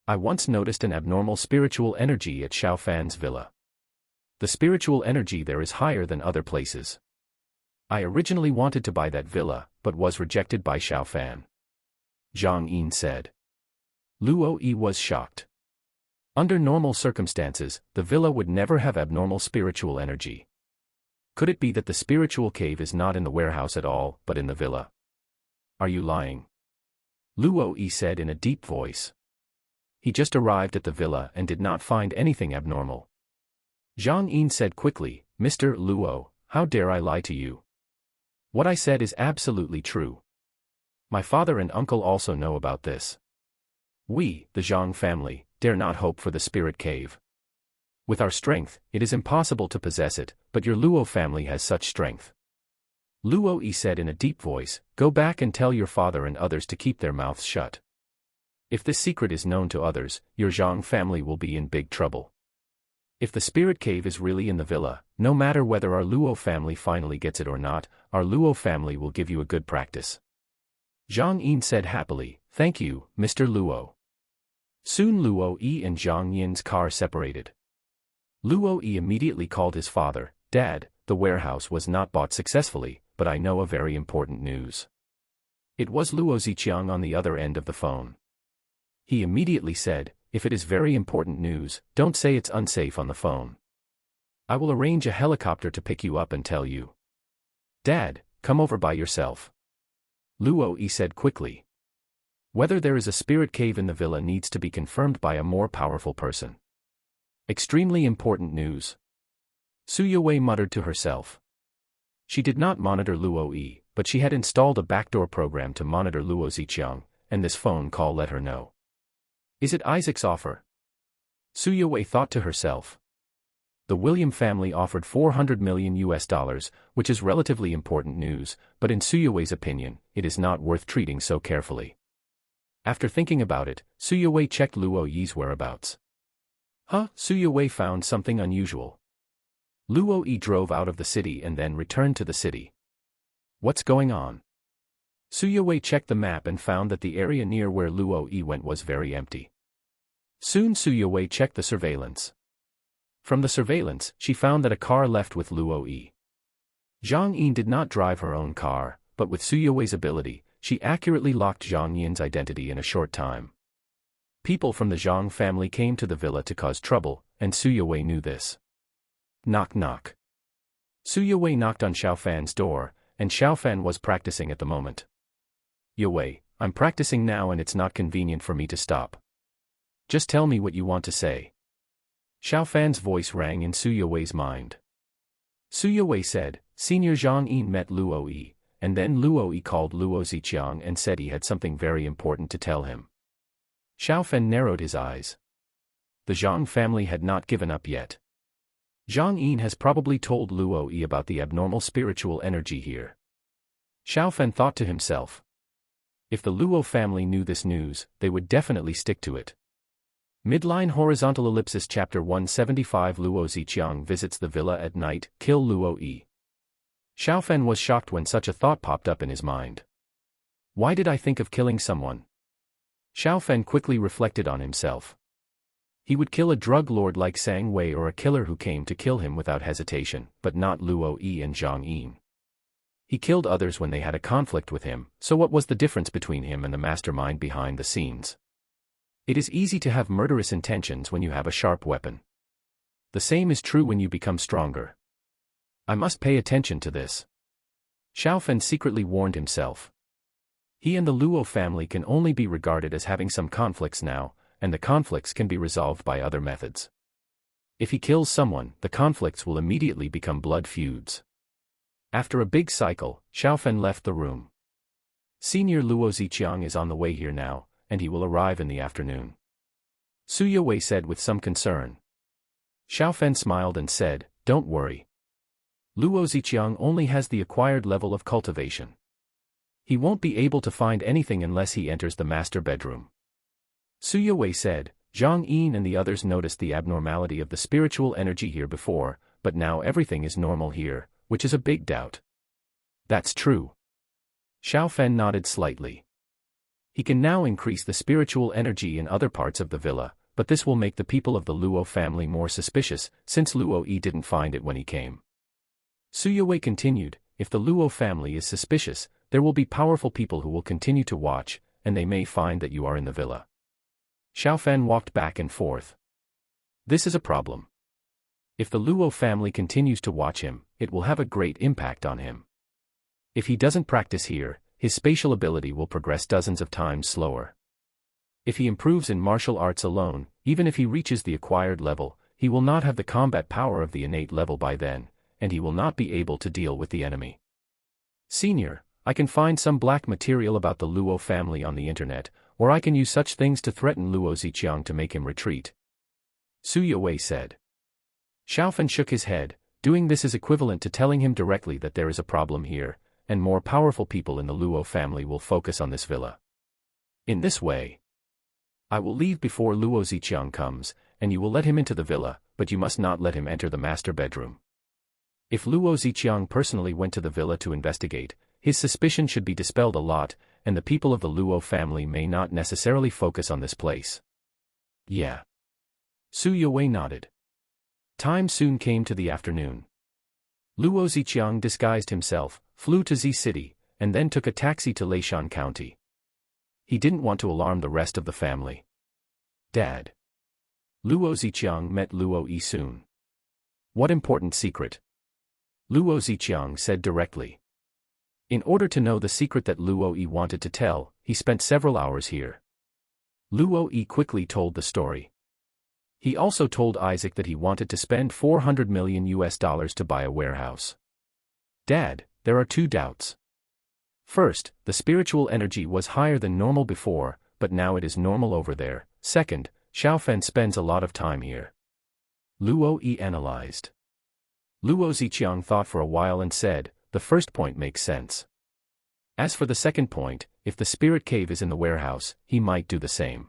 "I once noticed an abnormal spiritual energy at Xiaofan's villa. The spiritual energy there is higher than other places. I originally wanted to buy that villa, but was rejected by Xiaofan," Zhang Yin said. Luo Yi was shocked. Under normal circumstances, the villa would never have abnormal spiritual energy. Could it be that the spiritual cave is not in the warehouse at all, but in the villa? "Are you lying?" Luo Yi said in a deep voice. "He just arrived at the villa and did not find anything abnormal." Zhang Yin said quickly, "Mr. Luo, how dare I lie to you? What I said is absolutely true. My father and uncle also know about this. We, the Zhang family, dare not hope for the spirit cave. With our strength, it is impossible to possess it, but your Luo family has such strength." Luo Yi said in a deep voice, "Go back and tell your father and others to keep their mouths shut. If this secret is known to others, your Zhang family will be in big trouble. If the spirit cave is really in the villa, no matter whether our Luo family finally gets it or not, our Luo family will give you a good practice." Zhang Yin said happily, "Thank you, Mr. Luo." Soon Luo Yi and Zhang Yin's car separated. Luo Yi immediately called his father. "Dad, the warehouse was not bought successfully, but I know a very important news." It was Luo Ziqiang on the other end of the phone. He immediately said, "If it is very important news, don't say it's unsafe on the phone. I will arrange a helicopter to pick you up and tell you." "Dad, come over by yourself," Luo Yi said quickly. "Whether there is a spirit cave in the villa needs to be confirmed by a more powerful person. Extremely important news." Su Yuwei muttered to herself. She did not monitor Luo Yi, but she had installed a backdoor program to monitor Luo Ziqiang, and this phone call let her know. Is it Isaac's offer? Su Yuwei thought to herself. The William family offered $400 million, which is relatively important news, but in Su Yuwei's opinion, it is not worth treating so carefully. After thinking about it, Su Yuwei checked Luo Yi's whereabouts. Su Yuwei found something unusual. Luo Yi drove out of the city and then returned to the city. What's going on? Su Yuwei checked the map and found that the area near where Luo Yi went was very empty. Soon Su Yuwei checked the surveillance. From the surveillance, she found that a car left with Luo Yi. Zhang Yin did not drive her own car, but with Su Yuwei's ability, she accurately locked Zhang Yin's identity in a short time. People from the Zhang family came to the villa to cause trouble, and Su Yuwei knew this. Knock knock. Su Yuwei knocked on Xiao Fan's door, and Xiao Fan was practicing at the moment. Yuwei, I'm practicing now and it's not convenient for me to stop. Just tell me what you want to say. Xiao Fan's voice rang in Su Yuwei's mind. Su Yuwei said, Senior Zhang Yin met Luo Yi, and then Luo Yi called Luo Ziqiang and said he had something very important to tell him. Xiao Fan narrowed his eyes. The Zhang family had not given up yet. Zhang Yin has probably told Luo Yi about the abnormal spiritual energy here. Xiao Fan thought to himself. If the Luo family knew this news, they would definitely stick to it. Midline horizontal ellipsis chapter 175 Luo Ziqiang visits the villa at night, kill Luo Yi. Xiao Fan was shocked when such a thought popped up in his mind. Why did I think of killing someone? Xiao Fan quickly reflected on himself. He would kill a drug lord like Sang Wei or a killer who came to kill him without hesitation, but not Luo Yi and Zhang Yin. He killed others when they had a conflict with him, so what was the difference between him and the mastermind behind the scenes? It is easy to have murderous intentions when you have a sharp weapon. The same is true when you become stronger. I must pay attention to this. Xiao Fan secretly warned himself. He and the Luo family can only be regarded as having some conflicts now, and the conflicts can be resolved by other methods. If he kills someone, the conflicts will immediately become blood feuds. After a big cycle, Xiao Fan left the room. Senior Luo Ziqiang is on the way here now, and he will arrive in the afternoon. Su Yuwei said with some concern. Xiao Fan smiled and said, Don't worry. Luo Ziqiang only has the acquired level of cultivation. He won't be able to find anything unless he enters the master bedroom. Su Yuwei said, Zhang Yin and the others noticed the abnormality of the spiritual energy here before, but now everything is normal here, which is a big doubt. That's true. Xiao Fan nodded slightly. He can now increase the spiritual energy in other parts of the villa, but this will make the people of the Luo family more suspicious, since Luo Yi didn't find it when he came. Su Yuwei continued, if the Luo family is suspicious, there will be powerful people who will continue to watch, and they may find that you are in the villa. Xiao Fan walked back and forth. This is a problem. If the Luo family continues to watch him, it will have a great impact on him. If he doesn't practice here, his spatial ability will progress dozens of times slower. If he improves in martial arts alone, even if he reaches the acquired level, he will not have the combat power of the innate level by then, and he will not be able to deal with the enemy. Senior, I can find some black material about the Luo family on the internet, or I can use such things to threaten Luo Ziqiang to make him retreat. Su Yuwei said. Xiao Fan shook his head, doing this is equivalent to telling him directly that there is a problem here, and more powerful people in the Luo family will focus on this villa. In this way, I will leave before Luo Ziqiang comes, and you will let him into the villa, but you must not let him enter the master bedroom. If Luo Ziqiang personally went to the villa to investigate, his suspicion should be dispelled a lot, and the people of the Luo family may not necessarily focus on this place. Yeah. Su Yuwei nodded. Time soon came to the afternoon. Luo Ziqiang disguised himself, flew to Z City, and then took a taxi to Leishan County. He didn't want to alarm the rest of the family. Dad. Luo Ziqiang met Luo Yi soon. What important secret? Luo Ziqiang said directly. In order to know the secret that Luo Yi wanted to tell, he spent several hours here. Luo Yi quickly told the story. He also told Isaac that he wanted to spend $400 million to buy a warehouse. Dad, there are two doubts. First, the spiritual energy was higher than normal before, but now it is normal over there. Second, Xiao Fan spends a lot of time here. Luo Yi analyzed. Luo Ziqiang thought for a while and said, the first point makes sense. As for the second point, if the spirit cave is in the warehouse, he might do the same.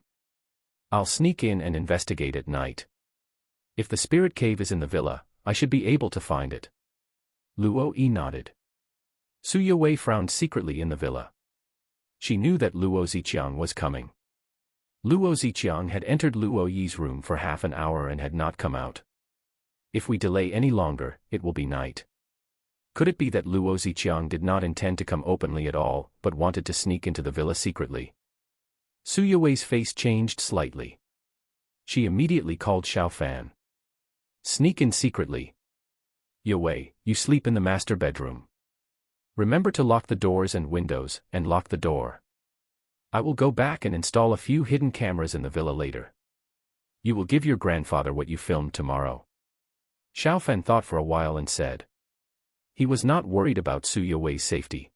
I'll sneak in and investigate at night. If the spirit cave is in the villa, I should be able to find it. Luo Yi nodded. Su Yuwei frowned secretly in the villa. She knew that Luo Ziqiang was coming. Luo Ziqiang had entered Luo Yi's room for half an hour and had not come out. If we delay any longer, it will be night. Could it be that Luo Ziqiang did not intend to come openly at all, but wanted to sneak into the villa secretly? Su Yuwei's face changed slightly. She immediately called Xiao Fan. Sneak in secretly. Yuwei, you sleep in the master bedroom. Remember to lock the doors and windows, and lock the door. I will go back and install a few hidden cameras in the villa later. You will give your grandfather what you filmed tomorrow. Xiao Fan thought for a while and said. He was not worried about Su Yuwei's safety.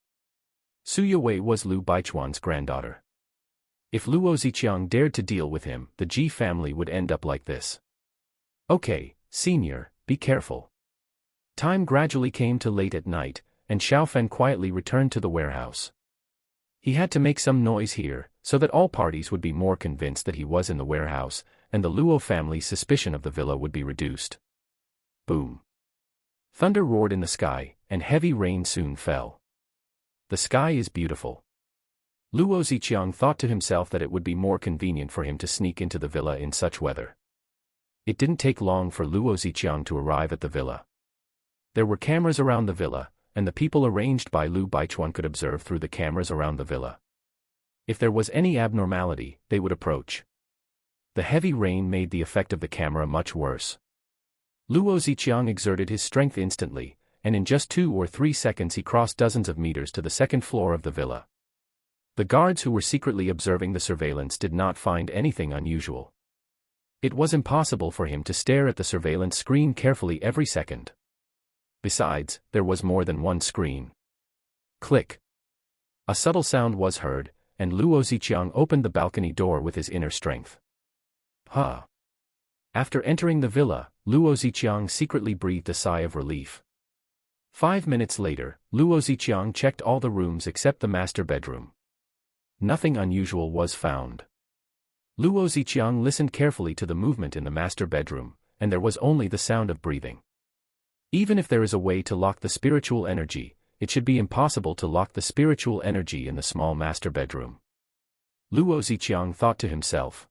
Su Yuwei was Lu Baichuan's granddaughter. If Luo Ziqiang dared to deal with him, the Ji family would end up like this. Okay, senior, be careful. Time gradually came to late at night, and Xiao Fan quietly returned to the warehouse. He had to make some noise here, so that all parties would be more convinced that he was in the warehouse, and the Luo family's suspicion of the villa would be reduced. Boom. Thunder roared in the sky, and heavy rain soon fell. The sky is beautiful. Luo Ziqiang thought to himself that it would be more convenient for him to sneak into the villa in such weather. It didn't take long for Luo Ziqiang to arrive at the villa. There were cameras around the villa, and the people arranged by Lu Baichuan could observe through the cameras around the villa. If there was any abnormality, they would approach. The heavy rain made the effect of the camera much worse. Luo Ziqiang exerted his strength instantly, and in just 2 or 3 seconds he crossed dozens of meters to the second floor of the villa. The guards who were secretly observing the surveillance did not find anything unusual. It was impossible for him to stare at the surveillance screen carefully every second. Besides, there was more than one screen. Click. A subtle sound was heard, and Luo Ziqiang opened the balcony door with his inner strength. Huh. After entering the villa, Luo Ziqiang secretly breathed a sigh of relief. 5 minutes later, Luo Ziqiang checked all the rooms except the master bedroom. Nothing unusual was found. Luo Ziqiang listened carefully to the movement in the master bedroom, and there was only the sound of breathing. Even if there is a way to lock the spiritual energy, it should be impossible to lock the spiritual energy in the small master bedroom. Luo Ziqiang thought to himself.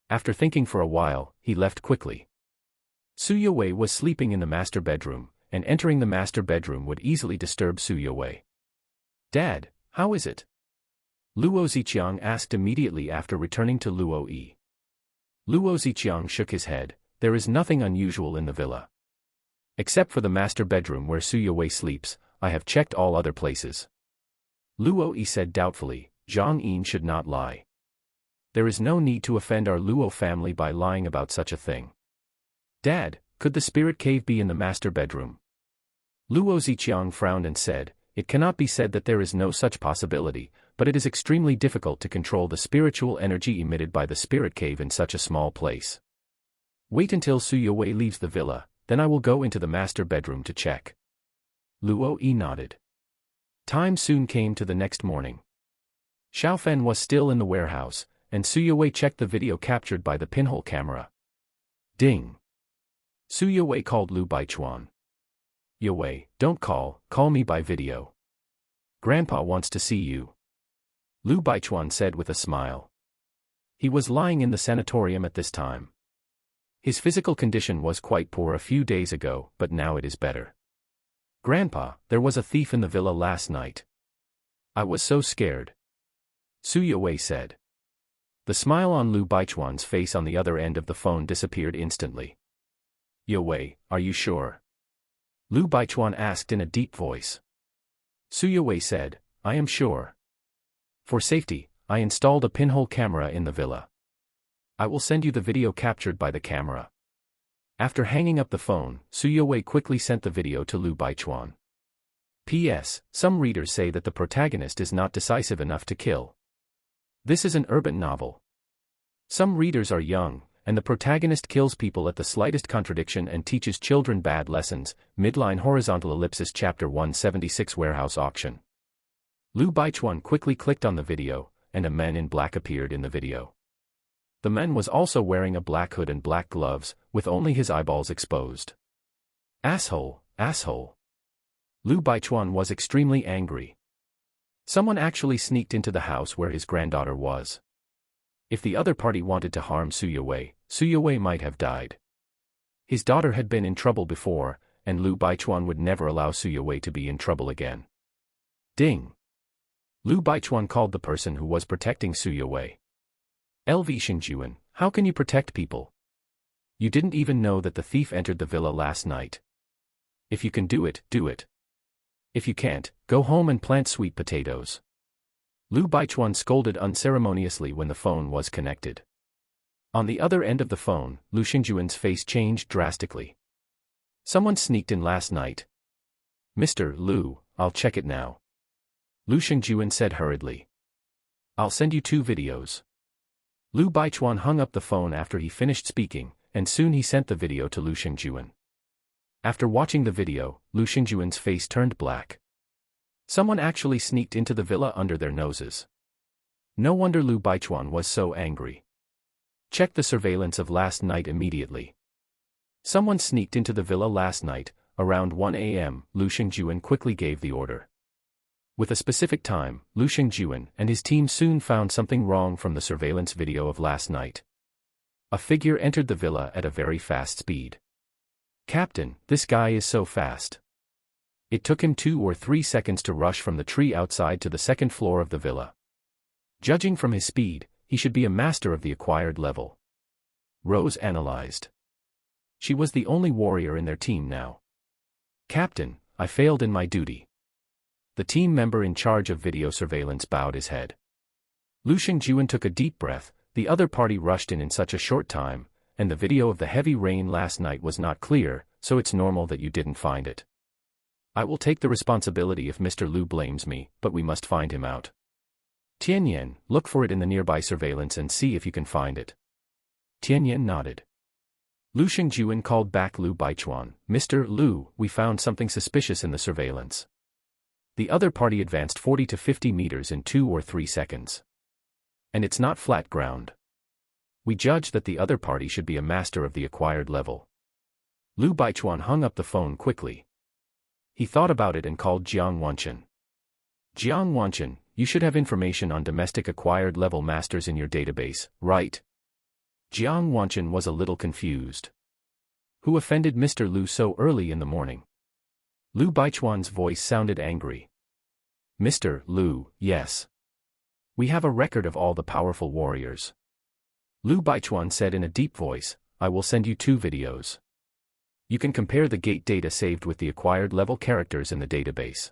After thinking for a while, he left quickly. Su Yuwei was sleeping in the master bedroom, and entering the master bedroom would easily disturb Su Yuwei. Dad, how is it? Luo Ziqiang asked immediately after returning to Luo Yi. Luo Ziqiang shook his head. There is nothing unusual in the villa. Except for the master bedroom where Su Yuwei sleeps, I have checked all other places. Luo Yi said doubtfully. Zhang Yin should not lie. There is no need to offend our Luo family by lying about such a thing. Dad, could the spirit cave be in the master bedroom? Luo Ziqiang frowned and said, it cannot be said that there is no such possibility, but it is extremely difficult to control the spiritual energy emitted by the spirit cave in such a small place. Wait until Su Yuwei leaves the villa, then I will go into the master bedroom to check. Luo Yi nodded. Time soon came to the next morning. Xiao Fan was still in the warehouse, and Su Yuwei checked the video captured by the pinhole camera. Ding! Su Yuwei called Lu Baichuan. Yuwei, don't call me by video. Grandpa wants to see you. Lu Baichuan said with a smile. He was lying in the sanatorium at this time. His physical condition was quite poor a few days ago, but now it is better. Grandpa, there was a thief in the villa last night. I was so scared. Su Yuwei said. The smile on Lu Baichuan's face on the other end of the phone disappeared instantly. Yuwei, are you sure? Lu Baichuan asked in a deep voice. Su Yuwei said, I am sure. For safety, I installed a pinhole camera in the villa. I will send you the video captured by the camera. After hanging up the phone, Su Yuwei quickly sent the video to Lu Baichuan. P.S. Some readers say that the protagonist is not decisive enough to kill. This is an urban novel. Some readers are young, and the protagonist kills people at the slightest contradiction and teaches children bad lessons. Midline horizontal ellipsis chapter 176 Warehouse Auction. Lu Baichuan quickly clicked on the video, and a man in black appeared in the video. The man was also wearing a black hood and black gloves, with only his eyeballs exposed. Asshole, asshole. Lu Baichuan was extremely angry. Someone actually sneaked into the house where his granddaughter was. If the other party wanted to harm Su Yuwei might have died. His daughter had been in trouble before, and Lu Baichuan would never allow Su Yue to be in trouble again. Ding! Lu Baichuan called the person who was protecting Su Yue. LV Xingjuan, how can you protect people? You didn't even know that the thief entered the villa last night. If you can do it, do it. If you can't, go home and plant sweet potatoes. Lu Baichuan scolded unceremoniously when the phone was connected. On the other end of the phone, Lu Xingjuan's face changed drastically. Someone sneaked in last night. Mr. Lu, I'll check it now. Lu Xingjuan said hurriedly. I'll send you 2 videos. Lu Baichuan hung up the phone after he finished speaking, and soon he sent the video to Lu Xingjuan. After watching the video, Lu Xingjuan's face turned black. Someone actually sneaked into the villa under their noses. No wonder Lu Baichuan was so angry. Check the surveillance of last night immediately. Someone sneaked into the villa last night, around 1 a.m., Lu Xingjuan quickly gave the order. With a specific time, Lu Xingjuan and his team soon found something wrong from the surveillance video of last night. A figure entered the villa at a very fast speed. Captain, this guy is so fast. It took him 2 or 3 seconds to rush from the tree outside to the second floor of the villa. Judging from his speed, he should be a master of the acquired level. Rose analyzed. She was the only warrior in their team now. Captain, I failed in my duty. The team member in charge of video surveillance bowed his head. Lu Xingjuan took a deep breath. The other party rushed in such a short time, and the video of the heavy rain last night was not clear, so it's normal that you didn't find it. I will take the responsibility if Mr. Lu blames me, but we must find him out. Tianyan, look for it in the nearby surveillance and see if you can find it. Tianyan nodded. Lu Xingjuan called back Lu Baichuan. Mr. Lu, we found something suspicious in the surveillance. The other party advanced 40 to 50 meters in 2 or 3 seconds. And it's not flat ground. We judge that the other party should be a master of the acquired level. Lu Baichuan hung up the phone quickly. He thought about it and called Jiang Wanchen. Jiang Wanchen, you should have information on domestic acquired level masters in your database, right? Jiang Wanchen was a little confused. Who offended Mr. Lu so early in the morning? Lu Baichuan's voice sounded angry. Mr. Lu, yes. We have a record of all the powerful warriors. Lu Baichuan said in a deep voice, I will send you 2 videos. You can compare the gate data saved with the acquired level characters in the database.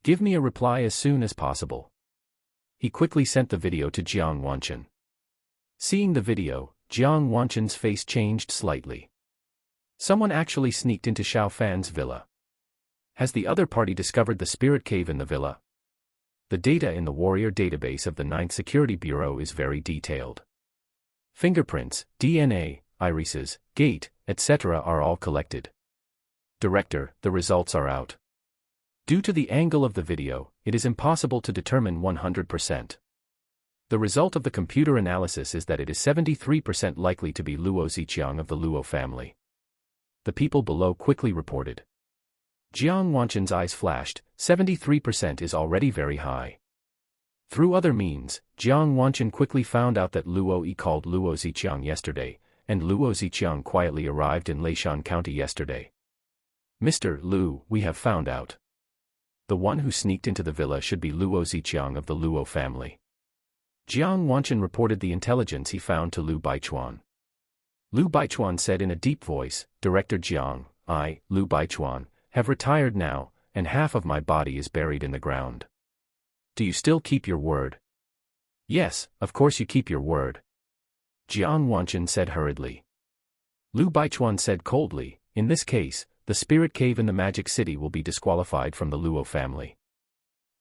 Give me a reply as soon as possible. He quickly sent the video to Jiang Wanchen. Seeing the video, Jiang Wanchen's face changed slightly. Someone actually sneaked into Xiao Fan's villa. Has the other party discovered the spirit cave in the villa? The data in the warrior database of the 9th Security Bureau is very detailed. Fingerprints, DNA, irises, gait, etc. are all collected. Director, the results are out. Due to the angle of the video, it is impossible to determine 100%. The result of the computer analysis is that it is 73% likely to be Luo Ziqiang of the Luo family. The people below quickly reported. Jiang Wanchen's eyes flashed. 73% is already very high. Through other means, Jiang Wanchen quickly found out that Luo Yi called Luo Ziqiang yesterday, and Luo Ziqiang quietly arrived in Leishan County yesterday. Mr. Lu, we have found out. The one who sneaked into the villa should be Luo Ziqiang of the Luo family. Jiang Wanchen reported the intelligence he found to Lu Baichuan. Lu Baichuan said in a deep voice, Director Jiang, I, Lu Baichuan, have retired now, and half of my body is buried in the ground. Do you still keep your word? Yes, of course you keep your word. Jiang Wanchen said hurriedly. Lu Baichuan said coldly, in this case, the spirit cave in the magic city will be disqualified from the Luo family.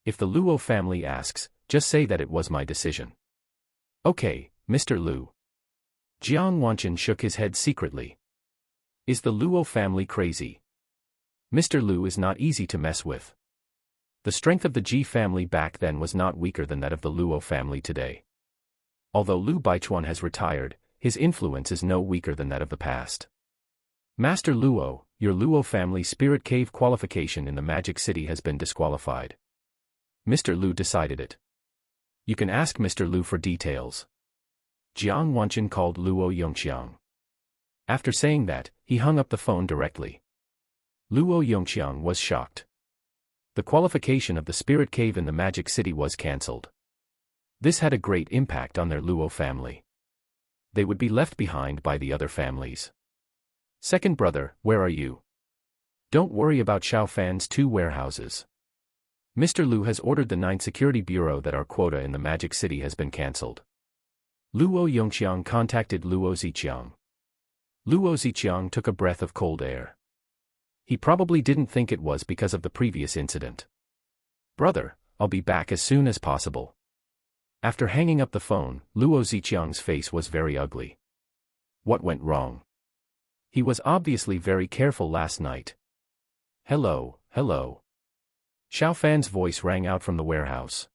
If the Luo family asks, just say that it was my decision. Okay, Mr. Lu. Jiang Wanchen shook his head secretly. Is the Luo family crazy? Mr. Lu is not easy to mess with. The strength of the Ji family back then was not weaker than that of the Luo family today. Although Lu Baichuan has retired, his influence is no weaker than that of the past. Master Luo, your Luo family spirit cave qualification in the Magic City has been disqualified. Mr. Lu decided it. You can ask Mr. Lu for details. Jiang Wanchen called Luo Yongxiang. After saying that, he hung up the phone directly. Luo Yongqiang was shocked. The qualification of the spirit cave in the Magic City was cancelled. This had a great impact on their Luo family. They would be left behind by the other families. Second brother, where are you? Don't worry about Xiao Fan's 2 warehouses. Mr. Lu has ordered the 9th Security Bureau that our quota in the Magic City has been cancelled. Luo Yongqiang contacted Luo Ziqiang. Luo Ziqiang took a breath of cold air. He probably didn't think it was because of the previous incident. Brother, I'll be back as soon as possible. After hanging up the phone, Luo Ziqiang's face was very ugly. What went wrong? He was obviously very careful last night. Hello, hello. Xiao Fan's voice rang out from the warehouse.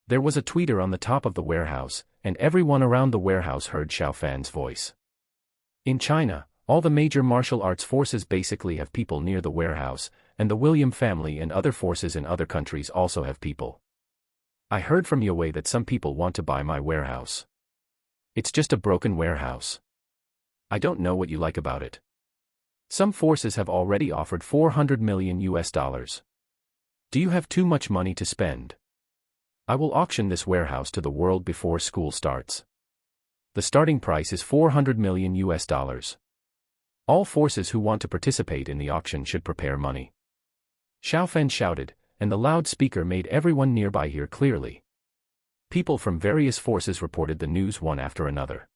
There was a tweeter on the top of the warehouse, and everyone around the warehouse heard Xiao Fan's voice. In China, all the major martial arts forces basically have people near the warehouse, and the William family and other forces in other countries also have people. I heard from Yue that some people want to buy my warehouse. It's just a broken warehouse. I don't know what you like about it. Some forces have already offered $400 million. Do you have too much money to spend? I will auction this warehouse to the world before school starts. The starting price is $400 million. All forces who want to participate in the auction should prepare money. Xiao Fan shouted, and the loudspeaker made everyone nearby hear clearly. People from various forces reported the news one after another.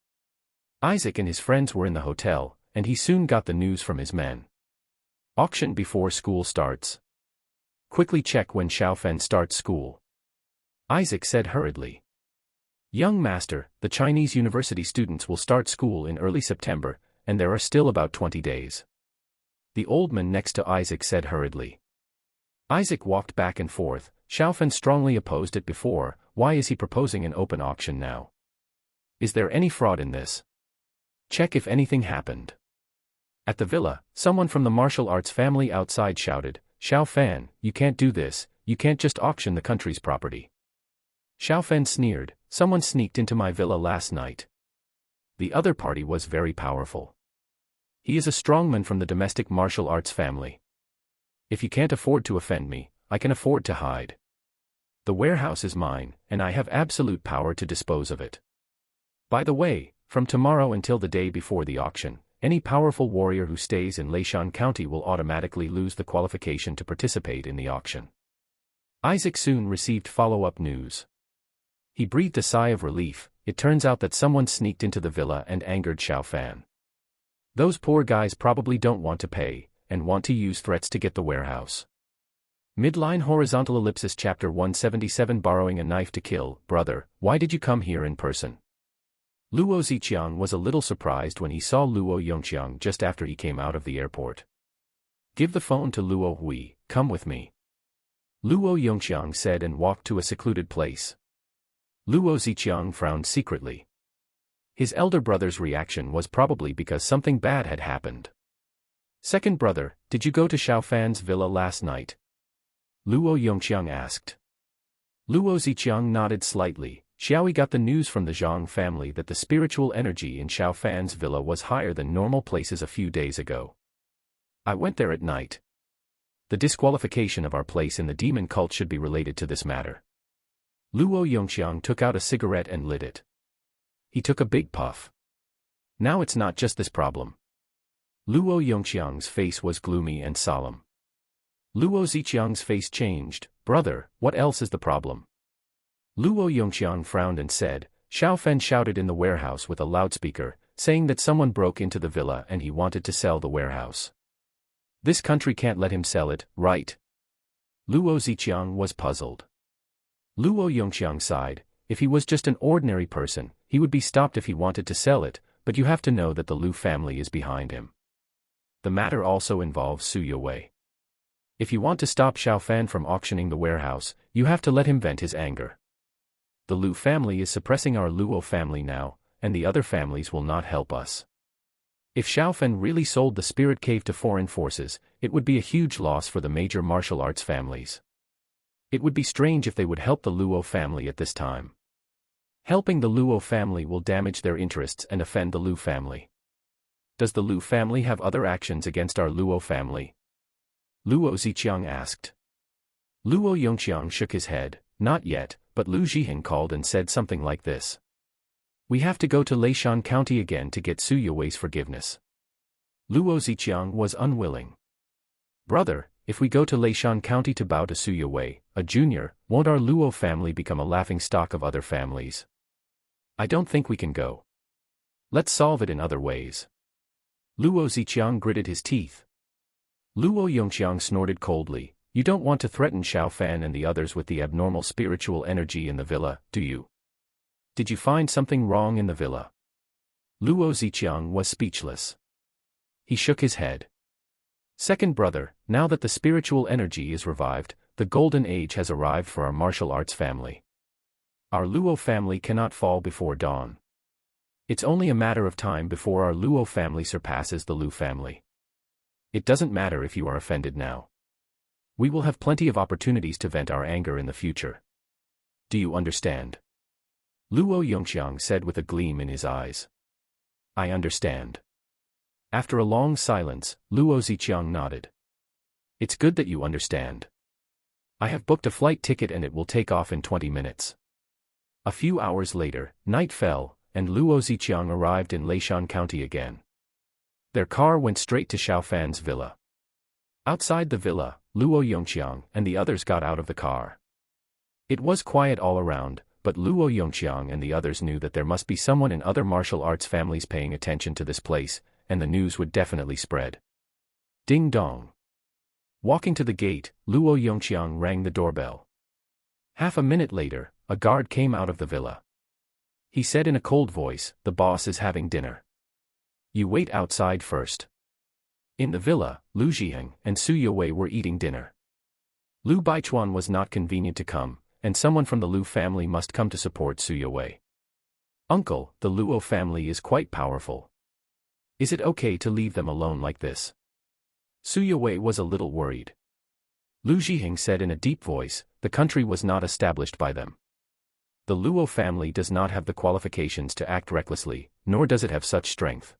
Isaac and his friends were in the hotel, and he soon got the news from his men. Auction before school starts. Quickly check when Xiao Fan starts school. Isaac said hurriedly. Young master, the Chinese university students will start school in early September, and there are still about 20 days. The old man next to Isaac said hurriedly. Isaac walked back and forth. Xiao Fan strongly opposed it before. Why is he proposing an open auction now? Is there any fraud in this? Check if anything happened. At the villa, someone from the martial arts family outside shouted, Xiao Fan, you can't do this, you can't just auction the country's property. Xiao Fan sneered, someone sneaked into my villa last night. The other party was very powerful. He is a strongman from the domestic martial arts family. If you can't afford to offend me, I can afford to hide. The warehouse is mine, and I have absolute power to dispose of it. By the way, from tomorrow until the day before the auction, any powerful warrior who stays in Leishan County will automatically lose the qualification to participate in the auction. Isaac soon received follow-up news. He breathed a sigh of relief. It turns out that someone sneaked into the villa and angered Xiao Fan. Those poor guys probably don't want to pay, and want to use threats to get the warehouse. Midline horizontal ellipsis chapter 177 borrowing a knife to kill. Brother, why did you come here in person? Luo Ziqiang was a little surprised when he saw Luo Yongqiang just after he came out of the airport. Give the phone to Luo Hui, come with me. Luo Yongqiang said and walked to a secluded place. Luo Ziqiang frowned secretly. His elder brother's reaction was probably because something bad had happened. Second brother, did you go to Xiao Fan's villa last night? Luo Yongqiang asked. Luo Ziqiang nodded slightly. Xiaoyi got the news from the Zhang family that the spiritual energy in Xiao Fan's villa was higher than normal places a few days ago. I went there at night. The disqualification of our place in the demon cult should be related to this matter. Luo Yongqiang took out a cigarette and lit it. He took a big puff. Now it's not just this problem. Luo Yongqiang's face was gloomy and solemn. Luo Ziqiang's face changed. Brother, what else is the problem? Luo Yongqiang frowned and said, Xiao Fan shouted in the warehouse with a loudspeaker, saying that someone broke into the villa and he wanted to sell the warehouse. This country can't let him sell it, right? Luo Ziqiang was puzzled. Luo Yongqiang sighed. If he was just an ordinary person, he would be stopped if he wanted to sell it, but you have to know that the Lu family is behind him. The matter also involves Su Yue. If you want to stop Xiao Fan from auctioning the warehouse, you have to let him vent his anger. The Lu family is suppressing our Luo family now, and the other families will not help us. If Xiao Fan really sold the spirit cave to foreign forces, it would be a huge loss for the major martial arts families. It would be strange if they would help the Luo family at this time. Helping the Luo family will damage their interests and offend the Lu family. Does the Lu family have other actions against our Luo family? Luo Ziqiang asked. Luo Yongqiang shook his head. Not yet, but Lu Zhiheng called and said something like this. We have to go to Leishan County again to get Su Yuwei's forgiveness. Luo Ziqiang was unwilling. Brother, if we go to Leishan County to bow to Su Yuwei, a junior, won't our Luo family become a laughingstock of other families? I don't think we can go. Let's solve it in other ways. Luo Ziqiang gritted his teeth. Luo Yongqiang snorted coldly. You don't want to threaten Xiao Fan and the others with the abnormal spiritual energy in the villa, do you? Did you find something wrong in the villa? Luo Ziqiang was speechless. He shook his head. Second brother, now that the spiritual energy is revived, the golden age has arrived for our martial arts family. Our Luo family cannot fall before dawn. It's only a matter of time before our Luo family surpasses the Lu family. It doesn't matter if you are offended now. We will have plenty of opportunities to vent our anger in the future. Do you understand? Luo Yongqiang said with a gleam in his eyes. I understand. After a long silence, Luo Ziqiang nodded. It's good that you understand. I have booked a flight ticket and it will take off in 20 minutes. A few hours later, night fell, and Luo Ziqiang arrived in Leishan County again. Their car went straight to Xiao Fan's villa. Outside the villa, Luo Yongqiang and the others got out of the car. It was quiet all around, but Luo Yongqiang and the others knew that there must be someone in other martial arts families paying attention to this place, and the news would definitely spread. Ding dong. Walking to the gate, Luo Yongqiang rang the doorbell. Half a minute later, a guard came out of the villa. He said in a cold voice, "The boss is having dinner. You wait outside first." In the villa, Lu Zhiheng and Su Yuwei were eating dinner. Lu Baichuan was not convenient to come, and someone from the Lu family must come to support Su Yuwei. Uncle, the Luo family is quite powerful. Is it okay to leave them alone like this? Su Yuwei was a little worried. Lu Zhiheng said in a deep voice, the country was not established by them. The Luo family does not have the qualifications to act recklessly, nor does it have such strength.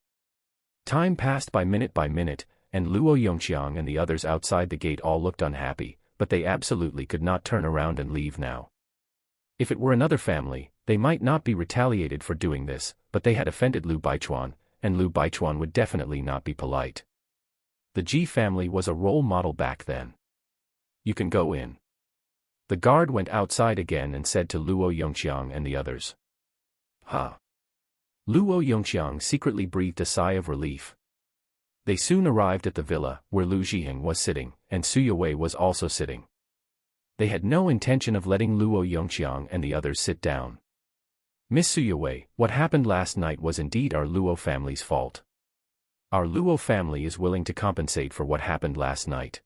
Time passed by minute, and Luo Yongqiang and the others outside the gate all looked unhappy, but they absolutely could not turn around and leave now. If it were another family, they might not be retaliated for doing this, but they had offended Lu Baichuan, and Lu Baichuan would definitely not be polite. The Ji family was a role model back then. You can go in. The guard went outside again and said to Luo Yongqiang and the others. Huh. Luo Yongqiang secretly breathed a sigh of relief. They soon arrived at the villa, where Lu Zhiheng was sitting, and Su Yuwei was also sitting. They had no intention of letting Luo Yongqiang and the others sit down. Miss Su Yuwei, what happened last night was indeed our Luo family's fault. Our Luo family is willing to compensate for what happened last night.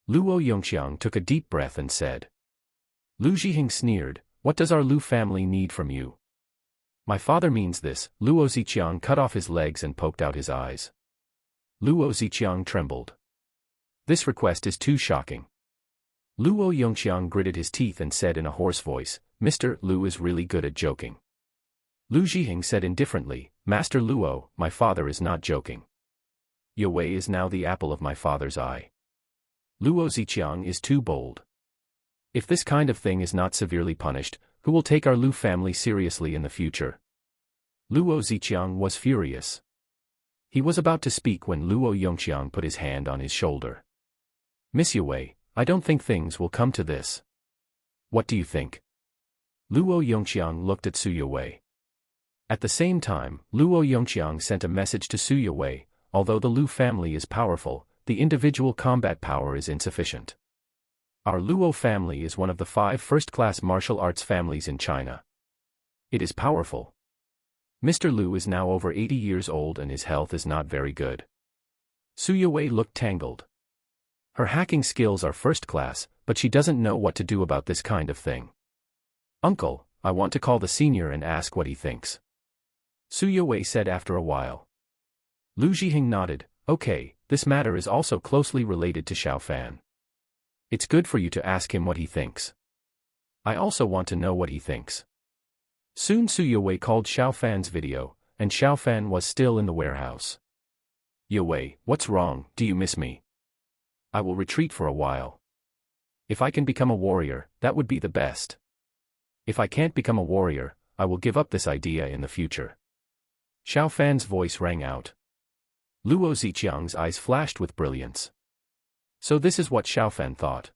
Luo Yongqiang took a deep breath and said. Lu Zhiheng sneered, what does our Lu family need from you? My father means this. Luo Ziqiang cut off his legs and poked out his eyes. Luo Ziqiang trembled. This request is too shocking. Luo Yongqiang gritted his teeth and said in a hoarse voice, Mr. Lu is really good at joking. Lu Zhiheng said indifferently, Master Luo, my father is not joking. Yuwei is now the apple of my father's eye. Luo Ziqiang is too bold. If this kind of thing is not severely punished, who will take our Lu family seriously in the future? Luo Ziqiang was furious. He was about to speak when Luo Yongqiang put his hand on his shoulder. Miss Yuwei, I don't think things will come to this. What do you think? Luo Yongqiang looked at Su Yuwei. At the same time, Luo Yongqiang sent a message to Su Yuwei, although the Lu family is powerful, the individual combat power is insufficient. Our Luo family is one of the 5 first-class martial arts families in China. It is powerful. Mr. Lu is now over 80 years old and his health is not very good. Su Yuwei looked tangled. Her hacking skills are first class, but she doesn't know what to do about this kind of thing. Uncle, I want to call the senior and ask what he thinks. Su Yuwei said after a while. Lu Zhiheng nodded, okay, this matter is also closely related to Xiao Fan. It's good for you to ask him what he thinks. I also want to know what he thinks. Soon Su Yuwei called Xiao Fan's video, and Xiao Fan was still in the warehouse. Yuwei, what's wrong, do you miss me? I will retreat for a while. If I can become a warrior, that would be the best. If I can't become a warrior, I will give up this idea in the future. Xiao Fan's voice rang out. Luo Ziqiang's eyes flashed with brilliance. So this is what Xiao Fan thought.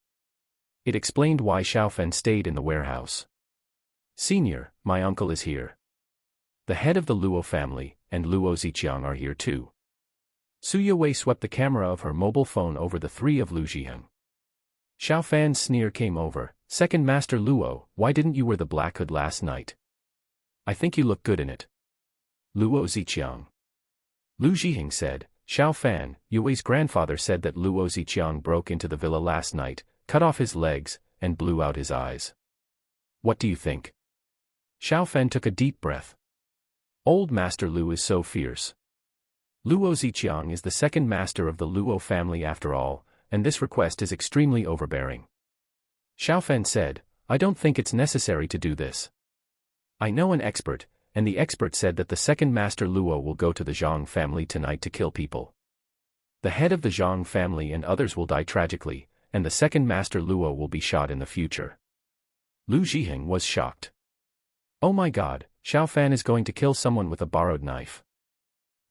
It explained why Xiao Fan stayed in the warehouse. Senior, my uncle is here. The head of the Luo family, and Luo Ziqiang are here too. Su Yowei swept the camera of her mobile phone over the three of Lu Zhiheng. Xiao Fan's sneer came over. Second Master Luo, why didn't you wear the black hood last night? I think you look good in it. Luo Ziqiang. Lu Zhiheng said, Xiao Fan, Yowei's grandfather said that Luo Ziqiang broke into the villa last night, cut off his legs, and blew out his eyes. What do you think? Xiao Fan took a deep breath. Old Master Lu is so fierce. Luo Ziqiang is the second master of the Luo family after all, and this request is extremely overbearing. Xiao Fan said, I don't think it's necessary to do this. I know an expert, and the expert said that the second Master Luo will go to the Zhang family tonight to kill people. The head of the Zhang family and others will die tragically, and the second Master Luo will be shot in the future. Lu Zhiheng was shocked. Oh my god, Xiao Fan is going to kill someone with a borrowed knife.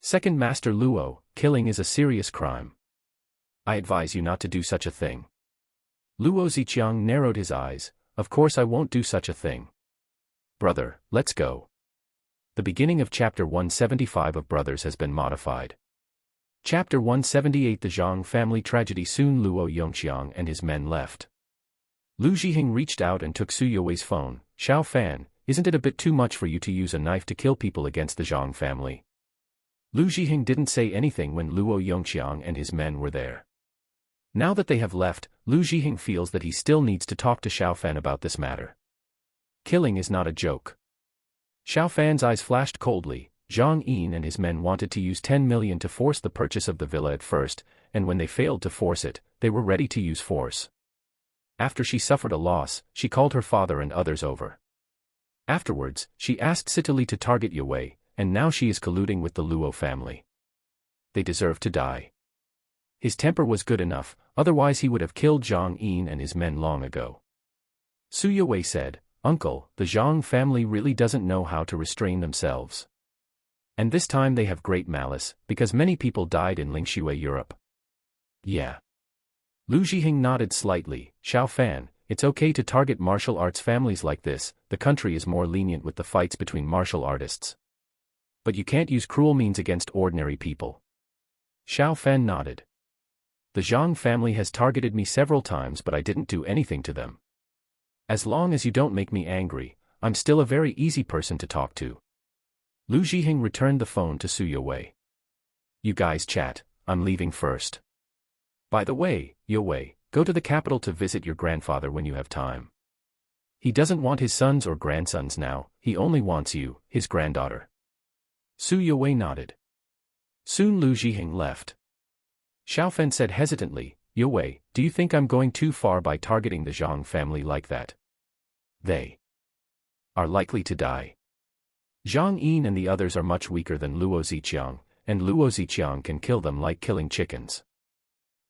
Second Master Luo, killing is a serious crime. I advise you not to do such a thing. Luo Ziqiang narrowed his eyes. Of course I won't do such a thing. Brother, let's go. The beginning of Chapter 175 of Brothers has been modified. Chapter 178 The Zhang family tragedy. Soon Luo Yongxiang and his men left. Lu Zhiheng reached out and took Su Yowei's phone. Xiao Fan, isn't it a bit too much for you to use a knife to kill people against the Zhang family? Lu Zhiheng didn't say anything when Luo Yongxiang and his men were there. Now that they have left, Lu Zhiheng feels that he still needs to talk to Xiao Fan about this matter. Killing is not a joke. Xiao Fan's eyes flashed coldly. Zhang Yin and his men wanted to use 10 million to force the purchase of the villa at first, and when they failed to force it, they were ready to use force. After she suffered a loss, she called her father and others over. Afterwards, she asked Sitali to target Yowei, and now she is colluding with the Luo family. They deserve to die. His temper was good enough, otherwise he would have killed Zhang Yin and his men long ago. Su Yowei said, Uncle, the Zhang family really doesn't know how to restrain themselves. And this time they have great malice, because many people died in Lingxue, Europe. Yeah. Lu Zhiheng nodded slightly. Xiao Fan, it's okay to target martial arts families like this, the country is more lenient with the fights between martial artists. But you can't use cruel means against ordinary people. Xiao Fan nodded. The Zhang family has targeted me several times but I didn't do anything to them. As long as you don't make me angry, I'm still a very easy person to talk to. Lu Zhiheng returned the phone to Su Yowei. You guys chat, I'm leaving first. By the way, Yowei, go to the capital to visit your grandfather when you have time. He doesn't want his sons or grandsons now, he only wants you, his granddaughter. Su Yowei nodded. Soon Lu Zhiheng left. Xiao Fan said hesitantly, Yowei, do you think I'm going too far by targeting the Zhang family like that? They are likely to die. Zhang Yin and the others are much weaker than Luo Ziqiang, and Luo Ziqiang can kill them like killing chickens.